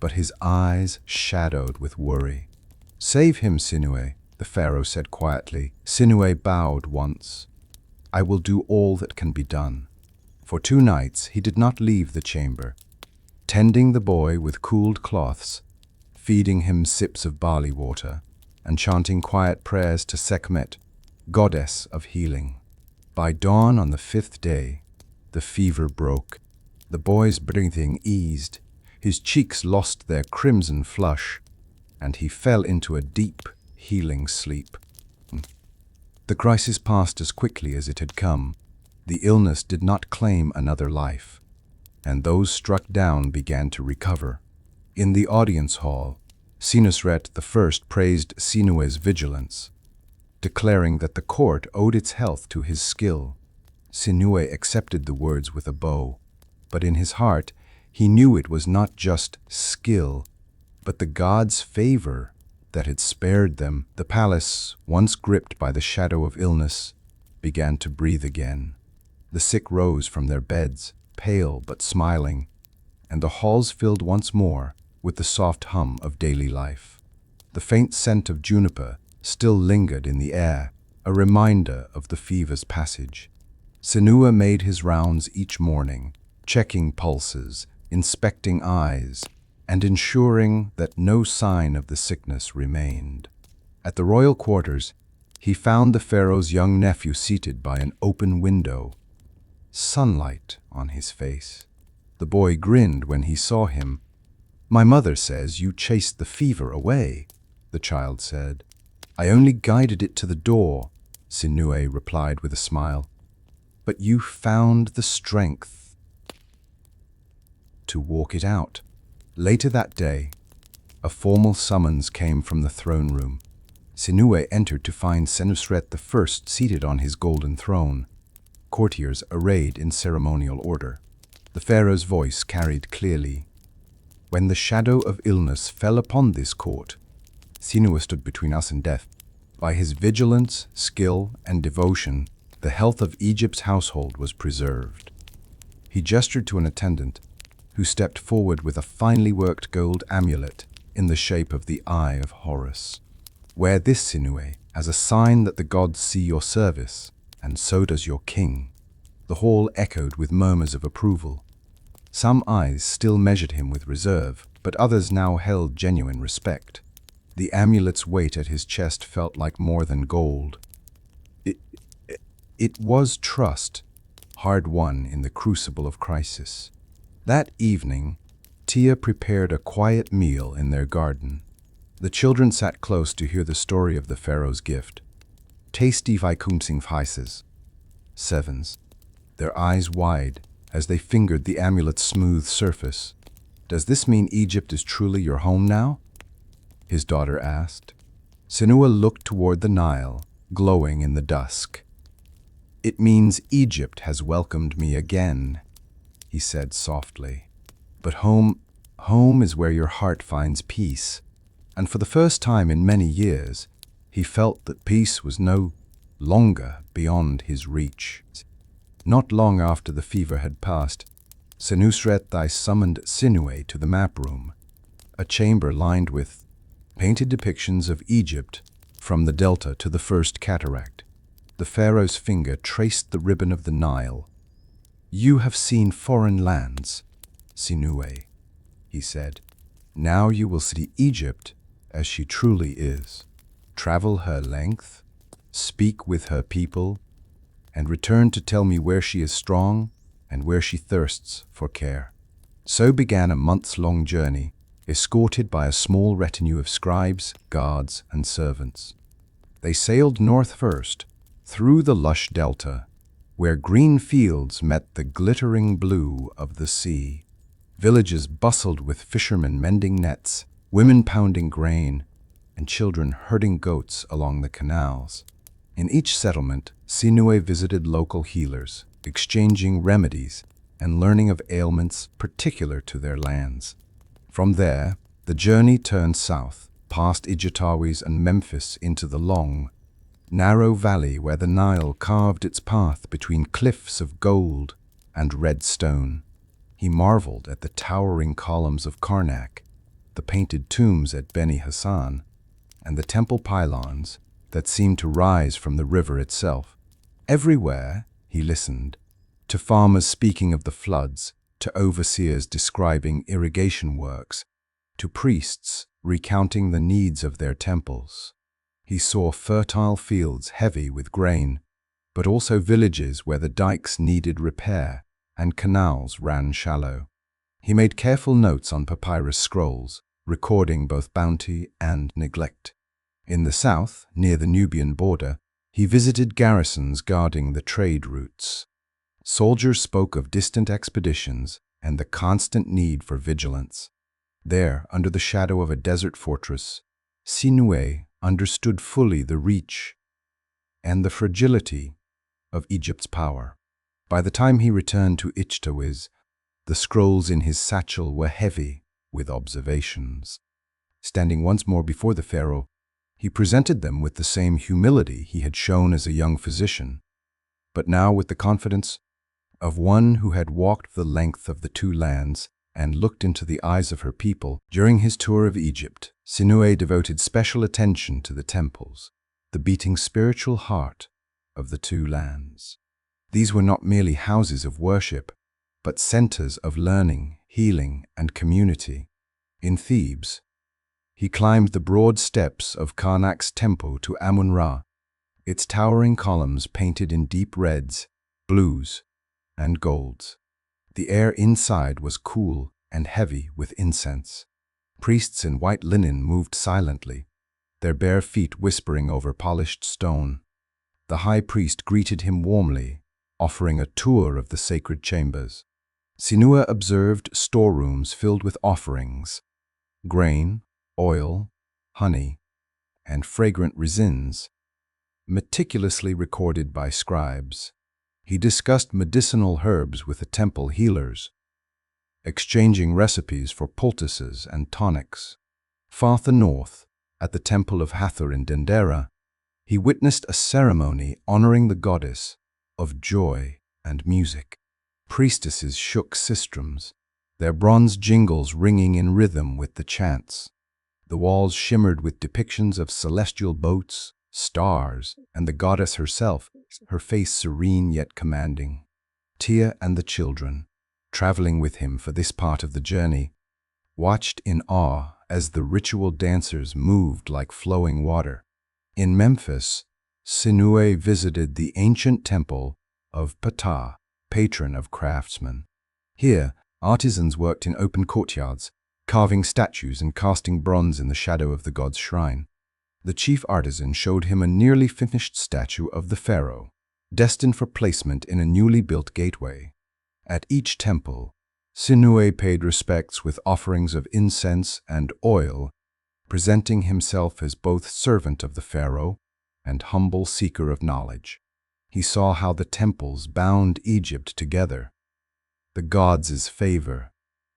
but his eyes shadowed with worry. "Save him, Sinuhe," the pharaoh said quietly. Sinuhe bowed once. "I will do all that can be done." For 2 nights he did not leave the chamber, tending the boy with cooled cloths, feeding him sips of barley water, and chanting quiet prayers to Sekhmet, goddess of healing. By dawn on the 5th day, the fever broke. The boy's breathing eased, his cheeks lost their crimson flush, and he fell into a deep, healing sleep. The crisis passed as quickly as it had come. The illness did not claim another life, and those struck down began to recover. In the audience hall, Senusret I praised Sinuhe's vigilance, declaring that the court owed its health to his skill. Sinuhe accepted the words with a bow, but in his heart he knew it was not just skill, but the gods' favor that had spared them. The palace, once gripped by the shadow of illness, began to breathe again. The sick rose from their beds, pale but smiling, and the halls filled once more with the soft hum of daily life. The faint scent of juniper still lingered in the air, a reminder of the fever's passage. Sinuhe made his rounds each morning, checking pulses, inspecting eyes, and ensuring that no sign of the sickness remained. At the royal quarters, he found the pharaoh's young nephew seated by an open window, sunlight on his face. The boy grinned when he saw him. "My mother says you chased the fever away," the child said. "I only guided it to the door," Sinuhe replied with a smile. "But you found the strength to walk it out." Later that day, a formal summons came from the throne room. Sinuhe entered to find Senusret I seated on his golden throne, courtiers arrayed in ceremonial order. The pharaoh's voice carried clearly. "When the shadow of illness fell upon this court, Sinuhe stood between us and death. By his vigilance, skill, and devotion, the health of Egypt's household was preserved." He gestured to an attendant, who stepped forward with a finely worked gold amulet in the shape of the Eye of Horus. Wear this, Sinuhe, as a sign that the gods see your service, and so does your king." The hall echoed with murmurs of approval. Some eyes still measured him with reserve, but others now held genuine respect. The amulet's weight at his chest felt like more than gold. It was trust, hard-won in the crucible of crisis. That evening, Tia prepared a quiet meal in their garden. The children sat close to hear the story of the pharaoh's gift. Tasty Vaikuntsingfhaises, sevens, their eyes wide as they fingered the amulet's smooth surface. "Does this mean Egypt is truly your home now?" his daughter asked. Sinuhe looked toward the Nile, glowing in the dusk. "It means Egypt has welcomed me again," he said softly. "But home is where your heart finds peace." And for the first time in many years, he felt that peace was no longer beyond his reach. Not long after the fever had passed, Senusret I summoned Sinuhe to the map room, a chamber lined with painted depictions of Egypt from the delta to the first cataract. The pharaoh's finger traced the ribbon of the Nile. "You have seen foreign lands, Sinuhe," he said. "Now you will see Egypt as she truly is. Travel her length, speak with her people, and return to tell me where she is strong and where she thirsts for care." So began a months-long journey, escorted by a small retinue of scribes, guards, and servants. They sailed north first, through the lush delta, where green fields met the glittering blue of the sea. Villages bustled with fishermen mending nets, women pounding grain, and children herding goats along the canals. In each settlement, Sinuhe visited local healers, exchanging remedies and learning of ailments particular to their lands. From there, the journey turned south, past Ijitawis and Memphis into the long, narrow valley where the Nile carved its path between cliffs of gold and red stone. He marveled at the towering columns of Karnak, the painted tombs at Beni Hassan, and the temple pylons that seemed to rise from the river itself. Everywhere he listened, to farmers speaking of the floods, to overseers describing irrigation works, to priests recounting the needs of their temples. He saw fertile fields heavy with grain, but also villages where the dikes needed repair and canals ran shallow. He made careful notes on papyrus scrolls, recording both bounty and neglect. In the south, near the Nubian border, he visited garrisons guarding the trade routes. Soldiers spoke of distant expeditions and the constant need for vigilance. There, under the shadow of a desert fortress, Sinuhe understood fully the reach and the fragility of Egypt's power. By the time he returned to Ijtawiz, the scrolls in his satchel were heavy with observations. Standing once more before the pharaoh, he presented them with the same humility he had shown as a young physician, but now with the confidence of one who had walked the length of the two lands and looked into the eyes of her people. During his tour of Egypt, Sinuhe devoted special attention to the temples, the beating spiritual heart of the two lands. These were not merely houses of worship, but centers of learning, healing, and community. In Thebes, he climbed the broad steps of Karnak's temple to Amun-Ra, its towering columns painted in deep reds, blues, and golds. The air inside was cool and heavy with incense. Priests in white linen moved silently, their bare feet whispering over polished stone. The high priest greeted him warmly, offering a tour of the sacred chambers. Sinuhe observed storerooms filled with offerings, grain, oil, honey, and fragrant resins, meticulously recorded by scribes. He discussed medicinal herbs with the temple healers, exchanging recipes for poultices and tonics. Farther north, at the temple of Hathor in Dendera, he witnessed a ceremony honoring the goddess of joy and music. Priestesses shook sistrums, their bronze jingles ringing in rhythm with the chants. The walls shimmered with depictions of celestial boats, stars, and the goddess herself, her face serene yet commanding. Tia and the children, traveling with him for this part of the journey, watched in awe as the ritual dancers moved like flowing water. In Memphis, Sinuhe visited the ancient temple of Ptah, patron of craftsmen. Here, artisans worked in open courtyards, carving statues and casting bronze in the shadow of the god's shrine. The chief artisan showed him a nearly finished statue of the pharaoh, destined for placement in a newly built gateway. At each temple, Sinuhe paid respects with offerings of incense and oil, presenting himself as both servant of the pharaoh and humble seeker of knowledge. He saw how the temples bound Egypt together. The gods' favor,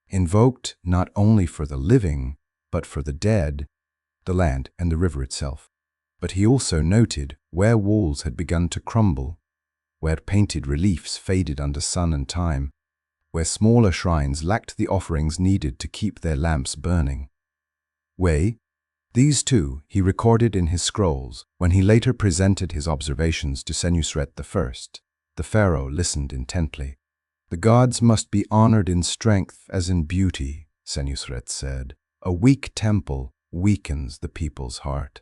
invoked not only for the living, but for the dead, the land and the river itself. But he also noted where walls had begun to crumble, where painted reliefs faded under sun and time, where smaller shrines lacked the offerings needed to keep their lamps burning. These too he recorded in his scrolls. When he later presented his observations to Senusret I, the pharaoh listened intently. "The gods must be honored in strength as in beauty," Senusret said. "A weak temple weakens the people's heart."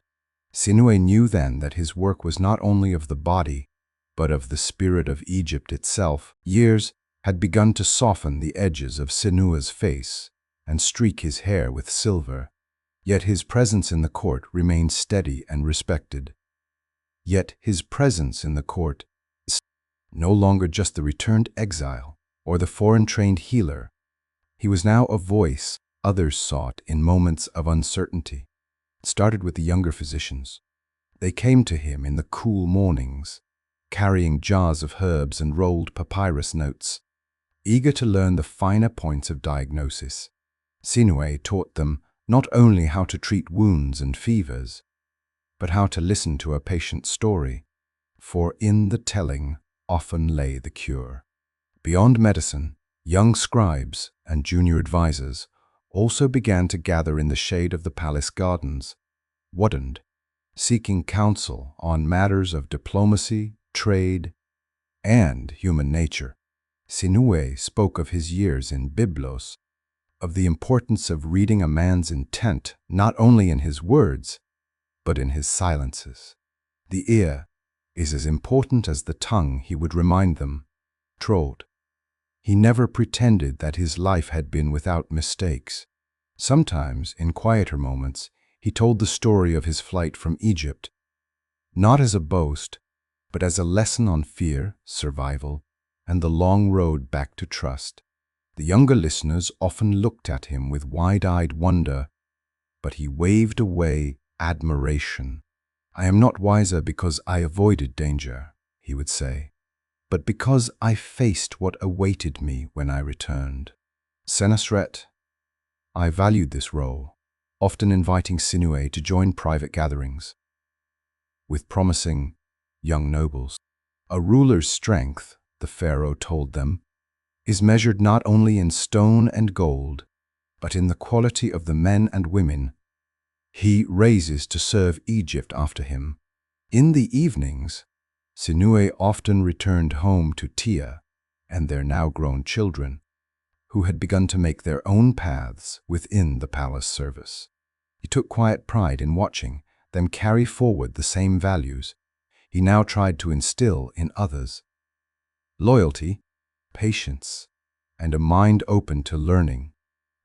Sinuhe knew then that his work was not only of the body, but of the spirit of Egypt itself. Years had begun to soften the edges of Sinuhe's face and streak his hair with silver, yet his presence in the court remained steady and respected. No longer just the returned exile or the foreign-trained healer. He was now a voice others sought in moments of uncertainty. It started with the younger physicians. They came to him in the cool mornings, carrying jars of herbs and rolled papyrus notes, eager to learn the finer points of diagnosis. Sinuhe taught them not only how to treat wounds and fevers, but how to listen to a patient's story, for in the telling often lay the cure. Beyond medicine, young scribes and junior advisors also began to gather in the shade of the palace gardens, wadened, seeking counsel on matters of diplomacy, trade, and human nature. Sinuhe spoke of his years in Byblos, of the importance of reading a man's intent not only in his words, but in his silences. The ear is as important as the tongue, he would remind them. Trod. He never pretended that his life had been without mistakes. Sometimes, in quieter moments, he told the story of his flight from Egypt, not as a boast, but as a lesson on fear, survival, and the long road back to trust. The younger listeners often looked at him with wide-eyed wonder, but he waved away admiration. "I am not wiser because I avoided danger," he would say, "but because I faced what awaited me when I returned." Senusret I valued this role, often inviting Sinuhe to join private gatherings with promising young nobles. A ruler's strength, the pharaoh told them, is measured not only in stone and gold, but in the quality of the men and women he raises to serve Egypt after him. In the evenings, Sinuhe often returned home to Tia and their now-grown children, who had begun to make their own paths within the palace service. He took quiet pride in watching them carry forward the same values he now tried to instill in others: loyalty, patience, and a mind open to learning.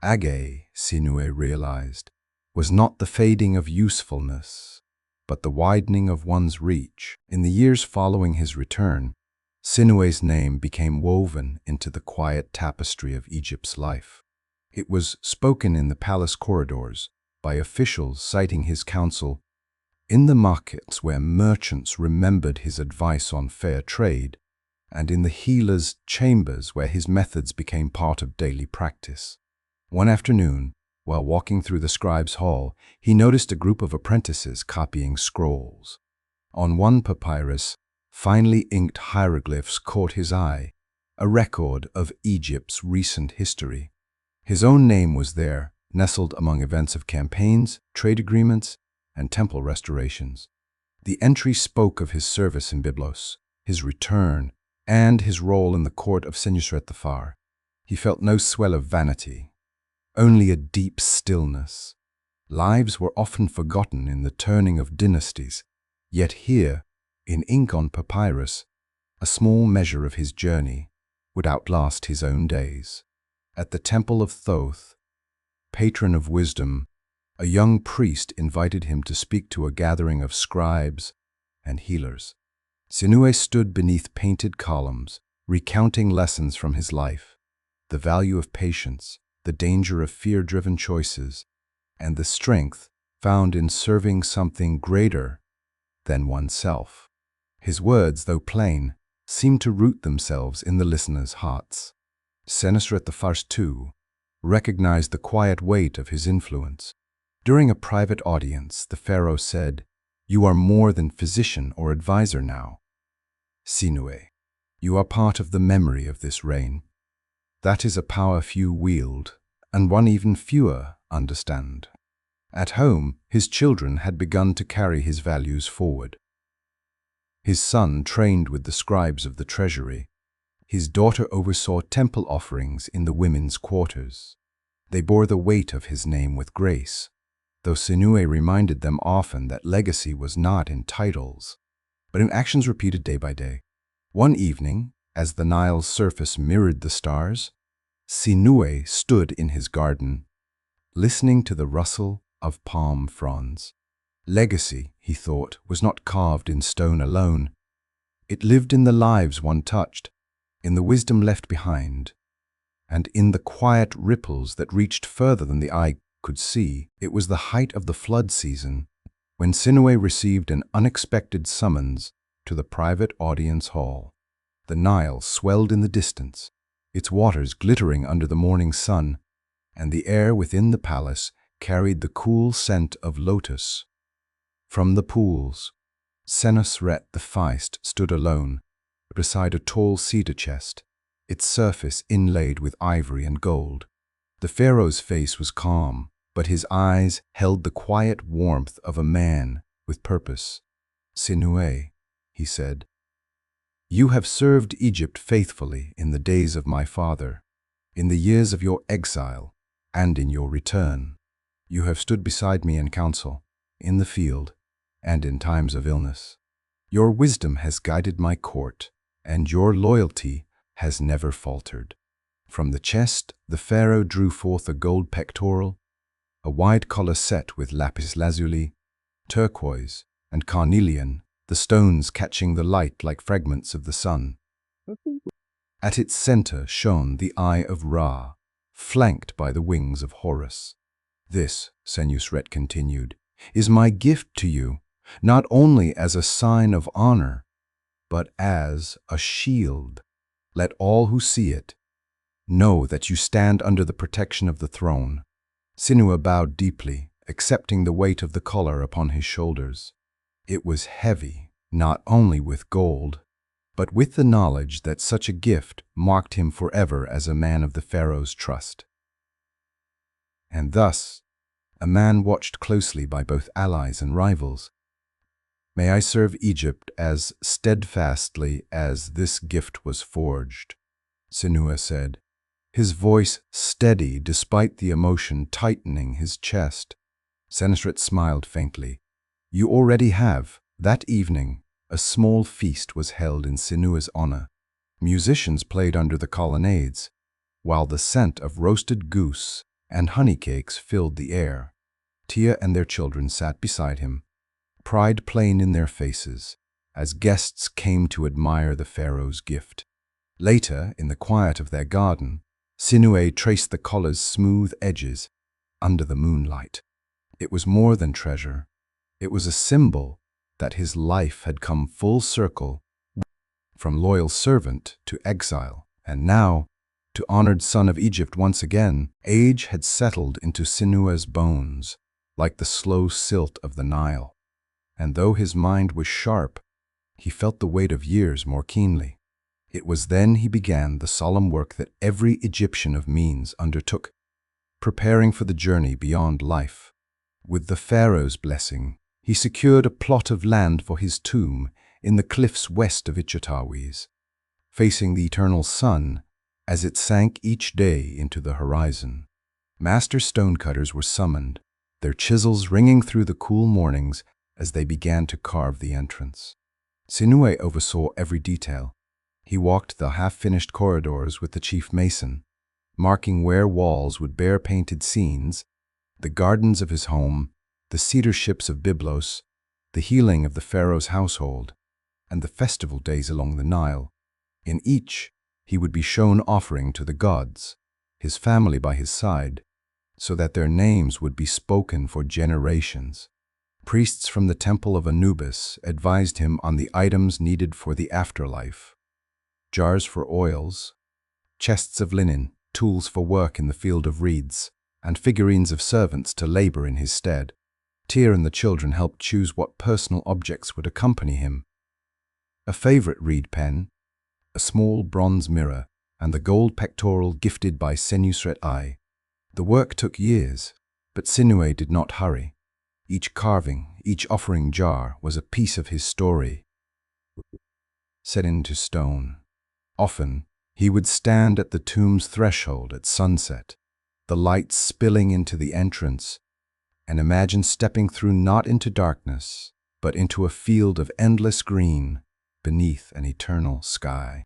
Age, Sinuhe realized, was not the fading of usefulness, but the widening of one's reach. In the years following his return, Sinuhe's name became woven into the quiet tapestry of Egypt's life. It was spoken in the palace corridors by officials citing his counsel, in the markets where merchants remembered his advice on fair trade, and in the healers' chambers where his methods became part of daily practice. One afternoon, while walking through the scribe's hall, he noticed a group of apprentices copying scrolls. On one papyrus, finely inked hieroglyphs caught his eye, a record of Egypt's recent history. His own name was there, nestled among events of campaigns, trade agreements, and temple restorations. The entry spoke of his service in Byblos, his return, and his role in the court of Senusret I. He felt no swell of vanity, only a deep stillness. Lives were often forgotten in the turning of dynasties, yet here, in ink on papyrus, a small measure of his journey would outlast his own days. At the temple of Thoth, patron of wisdom, a young priest invited him to speak to a gathering of scribes and healers. Sinuhe stood beneath painted columns, recounting lessons from his life, the value of patience, the danger of fear-driven choices, and the strength found in serving something greater than oneself. His words, though plain, seemed to root themselves in the listeners' hearts. Senusret I, too, recognized the quiet weight of his influence. During a private audience, the pharaoh said, "You are more than physician or advisor now. Sinuhe, you are part of the memory of this reign. That is a power few wield, and one even fewer understand." At home, his children had begun to carry his values forward. His son trained with the scribes of the treasury. His daughter oversaw temple offerings in the women's quarters. They bore the weight of his name with grace, though Sinuhe reminded them often that legacy was not in titles, but in actions repeated day by day. One evening, as the Nile's surface mirrored the stars, Sinuhe stood in his garden, listening to the rustle of palm fronds. Legacy, he thought, was not carved in stone alone. It lived in the lives one touched, in the wisdom left behind, and in the quiet ripples that reached further than the eye could see. It was the height of the flood season when Sinuhe received an unexpected summons to the private audience hall. The Nile swelled in the distance, its waters glittering under the morning sun, and the air within the palace carried the cool scent of lotus. From the pools, Senusret I stood alone, beside a tall cedar chest, its surface inlaid with ivory and gold. The pharaoh's face was calm, but his eyes held the quiet warmth of a man with purpose. "Sinuhe," he said, "you have served Egypt faithfully in the days of my father, in the years of your exile, and in your return. You have stood beside me in council, in the field, and in times of illness. Your wisdom has guided my court, and your loyalty has never faltered." From the chest, the pharaoh drew forth a gold pectoral, a wide collar set with lapis lazuli, turquoise, and carnelian, the stones catching the light like fragments of the sun. At its center shone the eye of Ra, flanked by the wings of Horus. "This," Senusret continued, "is my gift to you, not only as a sign of honor, but as a shield. Let all who see it know that you stand under the protection of the throne." Sinuhe bowed deeply, accepting the weight of the collar upon his shoulders. It was heavy, not only with gold, but with the knowledge that such a gift marked him forever as a man of the pharaoh's trust. And thus, a man watched closely by both allies and rivals. "May I serve Egypt as steadfastly as this gift was forged," Sinuhe said, his voice steady despite the emotion tightening his chest. Senusret smiled faintly. "You already have." That evening, a small feast was held in Sinuhe's honor. Musicians played under the colonnades, while the scent of roasted goose and honey cakes filled the air. Tia and their children sat beside him, pride plain in their faces, as guests came to admire the pharaoh's gift. Later, in the quiet of their garden, Sinuhe traced the collar's smooth edges under the moonlight. It was more than treasure. It was a symbol that his life had come full circle, from loyal servant to exile, and now, to honored son of Egypt once again. Age had settled into Sinuhe's bones, like the slow silt of the Nile. And though his mind was sharp, he felt the weight of years more keenly. It was then he began the solemn work that every Egyptian of means undertook, preparing for the journey beyond life. With the pharaoh's blessing, he secured a plot of land for his tomb in the cliffs west of Ichitawis, facing the eternal sun as it sank each day into the horizon. Master stonecutters were summoned, their chisels ringing through the cool mornings as they began to carve the entrance. Sinuhe oversaw every detail. He walked the half-finished corridors with the chief mason, marking where walls would bear painted scenes, the gardens of his home, the cedar ships of Byblos, the healing of the pharaoh's household, and the festival days along the Nile. In each, he would be shown offering to the gods, his family by his side, so that their names would be spoken for generations. Priests from the temple of Anubis advised him on the items needed for the afterlife: jars for oils, chests of linen, tools for work in the field of reeds, and figurines of servants to labor in his stead. Tyr and the children helped choose what personal objects would accompany him: a favorite reed pen, a small bronze mirror, and the gold pectoral gifted by Senusret I. The work took years, but Sinuhe did not hurry. Each carving, each offering jar was a piece of his story, set into stone. Often, he would stand at the tomb's threshold at sunset, the light spilling into the entrance, and imagine stepping through not into darkness, but into a field of endless green beneath an eternal sky.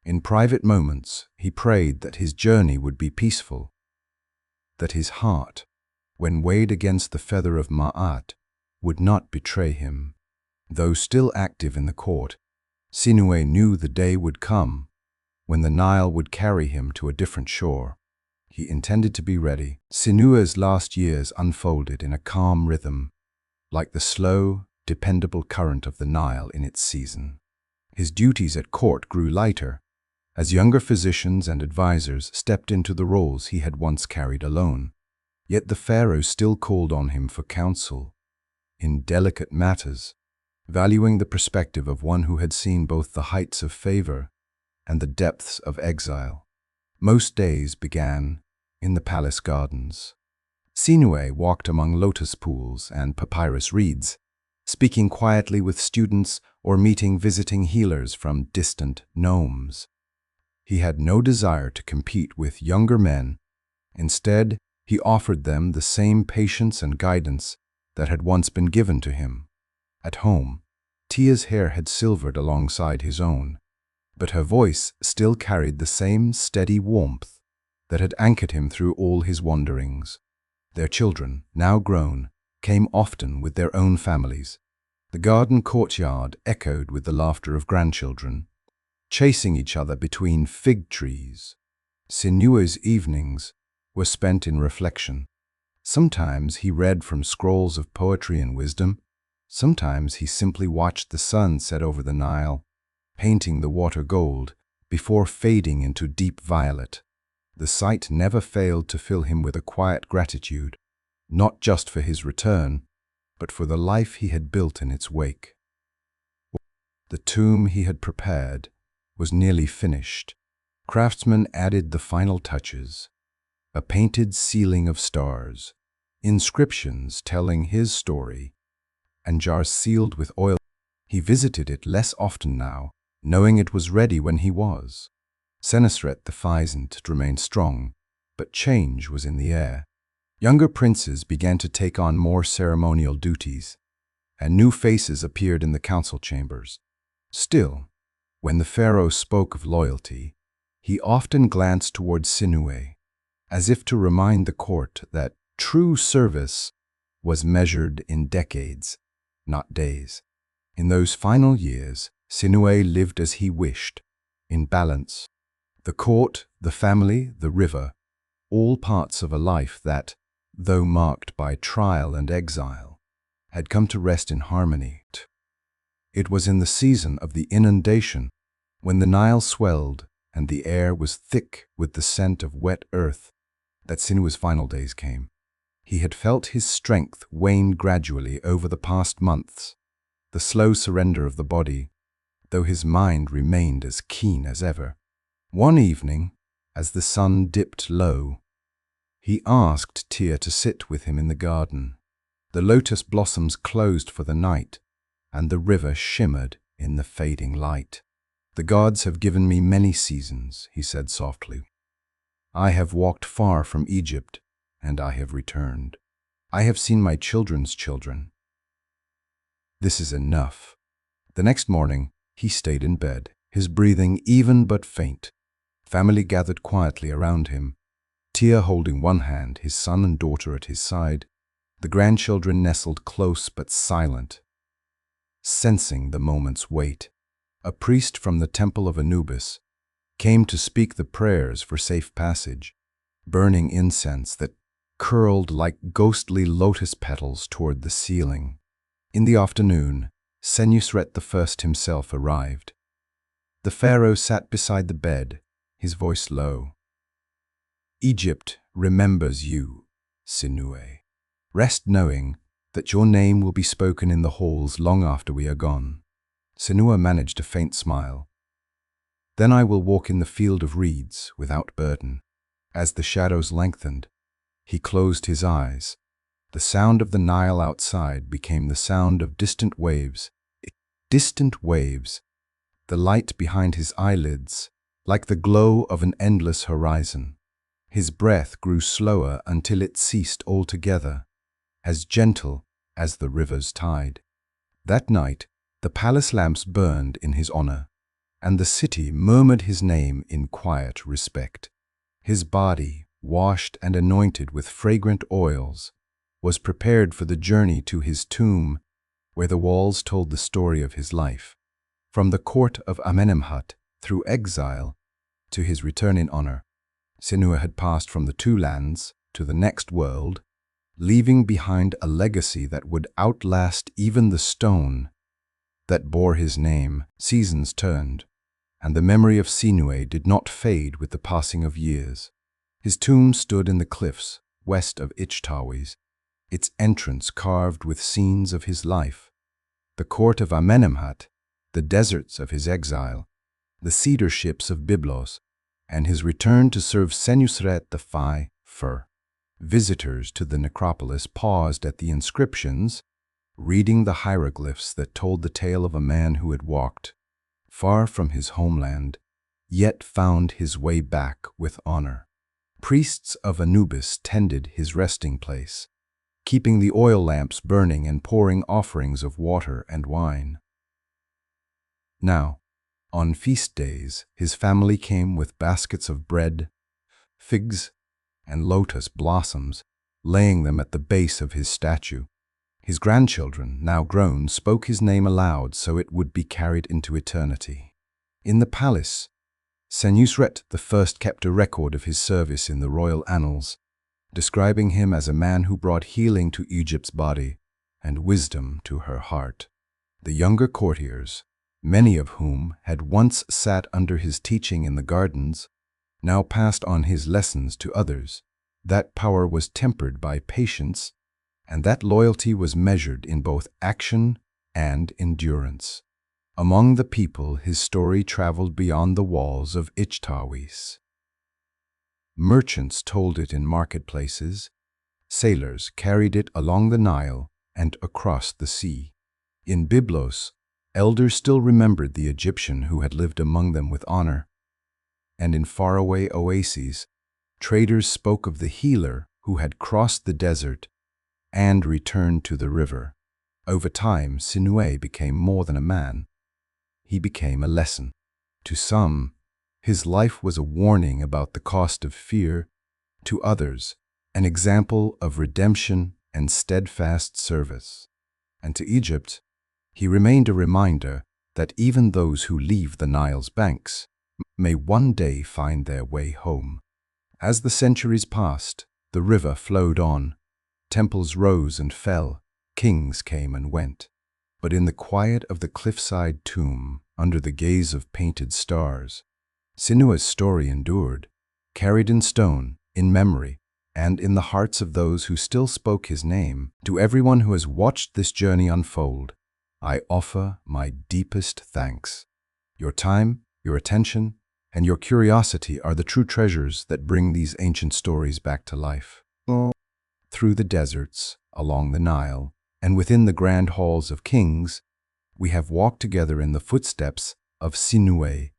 In private moments, he prayed that his journey would be peaceful, that his heart, when weighed against the feather of Ma'at, would not betray him. Though still active in the court, Sinuhe knew the day would come when the Nile would carry him to a different shore. He intended to be ready. Sinuhe's last years unfolded in a calm rhythm, like the slow, dependable current of the Nile in its season. His duties at court grew lighter, as younger physicians and advisors stepped into the roles he had once carried alone. Yet the pharaoh still called on him for counsel in delicate matters, valuing the perspective of one who had seen both the heights of favor and the depths of exile. Most days began in the palace gardens. Sinuhe walked among lotus pools and papyrus reeds, speaking quietly with students or meeting visiting healers from distant nomes. He had no desire to compete with younger men. Instead, he offered them the same patience and guidance that had once been given to him. At home, Tia's hair had silvered alongside his own, but her voice still carried the same steady warmth that had anchored him through all his wanderings. Their children, now grown, came often with their own families. The garden courtyard echoed with the laughter of grandchildren, chasing each other between fig trees. Sinuhe's evenings were spent in reflection. Sometimes he read from scrolls of poetry and wisdom. Sometimes he simply watched the sun set over the Nile, painting the water gold before fading into deep violet. The sight never failed to fill him with a quiet gratitude, not just for his return, but for the life he had built in its wake. The tomb he had prepared was nearly finished. Craftsmen added the final touches: a painted ceiling of stars, inscriptions telling his story, and jars sealed with oil. He visited it less often now, knowing it was ready when he was. Senusret I remained strong, but change was in the air. Younger princes began to take on more ceremonial duties, and new faces appeared in the council chambers. Still, when the pharaoh spoke of loyalty, he often glanced towards Sinuhe, as if to remind the court that true service was measured in decades, not days. In those final years, Sinuhe lived as he wished, in balance. The court, the family, the river, all parts of a life that, though marked by trial and exile, had come to rest in harmony. It was in the season of the inundation, when the Nile swelled and the air was thick with the scent of wet earth, that Sinuhe's final days came. He had felt his strength wane gradually over the past months, the slow surrender of the body, though his mind remained as keen as ever. One evening, as the sun dipped low, He asked Tyr to sit with him in the garden. The lotus blossoms closed for the night, and the river shimmered in the fading light. "The gods have given me many seasons," he said softly. "I have walked far from Egypt, and I have returned. I have seen my children's children. This is enough." The next morning, he stayed in bed, his breathing even but faint. Family gathered quietly around him, Tyr holding one hand, his son and daughter at his side, the grandchildren nestled close but silent. Sensing the moment's weight, a priest from the temple of Anubis came to speak the prayers for safe passage, burning incense that curled like ghostly lotus petals toward the ceiling. In the afternoon, Senusret I himself arrived. The pharaoh sat beside the bed, his voice low. "Egypt remembers you, Sinuhe. Rest knowing that your name will be spoken in the halls long after we are gone." Sinuhe managed a faint smile. "Then I will walk in the field of reeds without burden." As the shadows lengthened, he closed his eyes. The sound of the Nile outside became the sound of distant waves. Distant waves, the light behind his eyelids, like the glow of an endless horizon. His breath grew slower until it ceased altogether, as gentle as the river's tide. That night, the palace lamps burned in his honor, and the city murmured his name in quiet respect. His body, washed and anointed with fragrant oils, was prepared for the journey to his tomb, where the walls told the story of his life. From the court of Amenemhat, through exile, to his return in honor, Sinuhe had passed from the two lands to the next world, leaving behind a legacy that would outlast even the stone that bore his name. Seasons turned, and the memory of Sinuhe did not fade with the passing of years. His tomb stood in the cliffs west of Ichtawis, its entrance carved with scenes of his life. The court of Amenemhat, the deserts of his exile, the cedar ships of Byblos, and his return to serve Senusret I. Visitors to the necropolis paused at the inscriptions, reading the hieroglyphs that told the tale of a man who had walked far from his homeland, yet found his way back with honor. Priests of Anubis tended his resting place, keeping the oil lamps burning and pouring offerings of water and wine. Now, on feast days, his family came with baskets of bread, figs, and lotus blossoms, laying them at the base of his statue. His grandchildren, now grown, spoke his name aloud so it would be carried into eternity. In the palace, Senusret I kept a record of his service in the royal annals, describing him as a man who brought healing to Egypt's body and wisdom to her heart. The younger courtiers, many of whom had once sat under his teaching in the gardens, now passed on his lessons to others. That power was tempered by patience, and that loyalty was measured in both action and endurance. Among the people, his story traveled beyond the walls of Ichtawis. Merchants told it in marketplaces, sailors carried it along the Nile and across the sea. In Byblos, elders still remembered the Egyptian who had lived among them with honor, and in faraway oases, traders spoke of the healer who had crossed the desert and returned to the river. Over time, Sinuhe became more than a man. He became a lesson. To some, his life was a warning about the cost of fear. To others, an example of redemption and steadfast service. And to Egypt, he remained a reminder that even those who leave the Nile's banks may one day find their way home. As the centuries passed, the river flowed on. Temples rose and fell, kings came and went. But in the quiet of the cliffside tomb, under the gaze of painted stars, Sinuhe's story endured, carried in stone, in memory, and in the hearts of those who still spoke his name. To everyone who has watched this journey unfold, I offer my deepest thanks. Your time, your attention, and your curiosity are the true treasures that bring these ancient stories back to life. Through the deserts, along the Nile, and within the grand halls of kings, we have walked together in the footsteps of Sinuhe.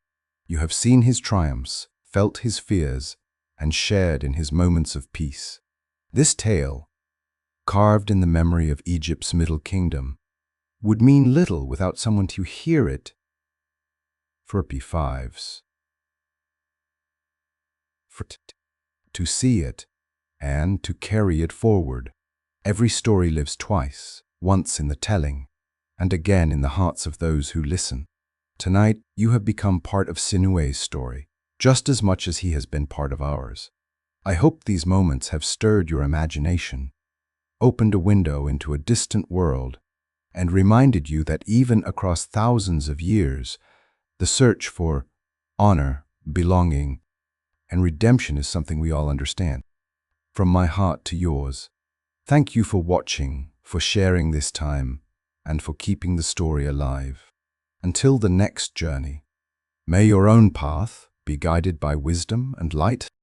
You have seen his triumphs, felt his fears, and shared in his moments of peace. This tale, carved in the memory of Egypt's Middle Kingdom, would mean little without someone to hear it. To see it, and to carry it forward. Every story lives twice, once in the telling, and again in the hearts of those who listen. Tonight, you have become part of Sinuhe's story, just as much as he has been part of ours. I hope these moments have stirred your imagination, opened a window into a distant world, and reminded you that even across thousands of years, the search for honor, belonging, and redemption is something we all understand. From my heart to yours, thank you for watching, for sharing this time, and for keeping the story alive. Until the next journey, may your own path be guided by wisdom and light.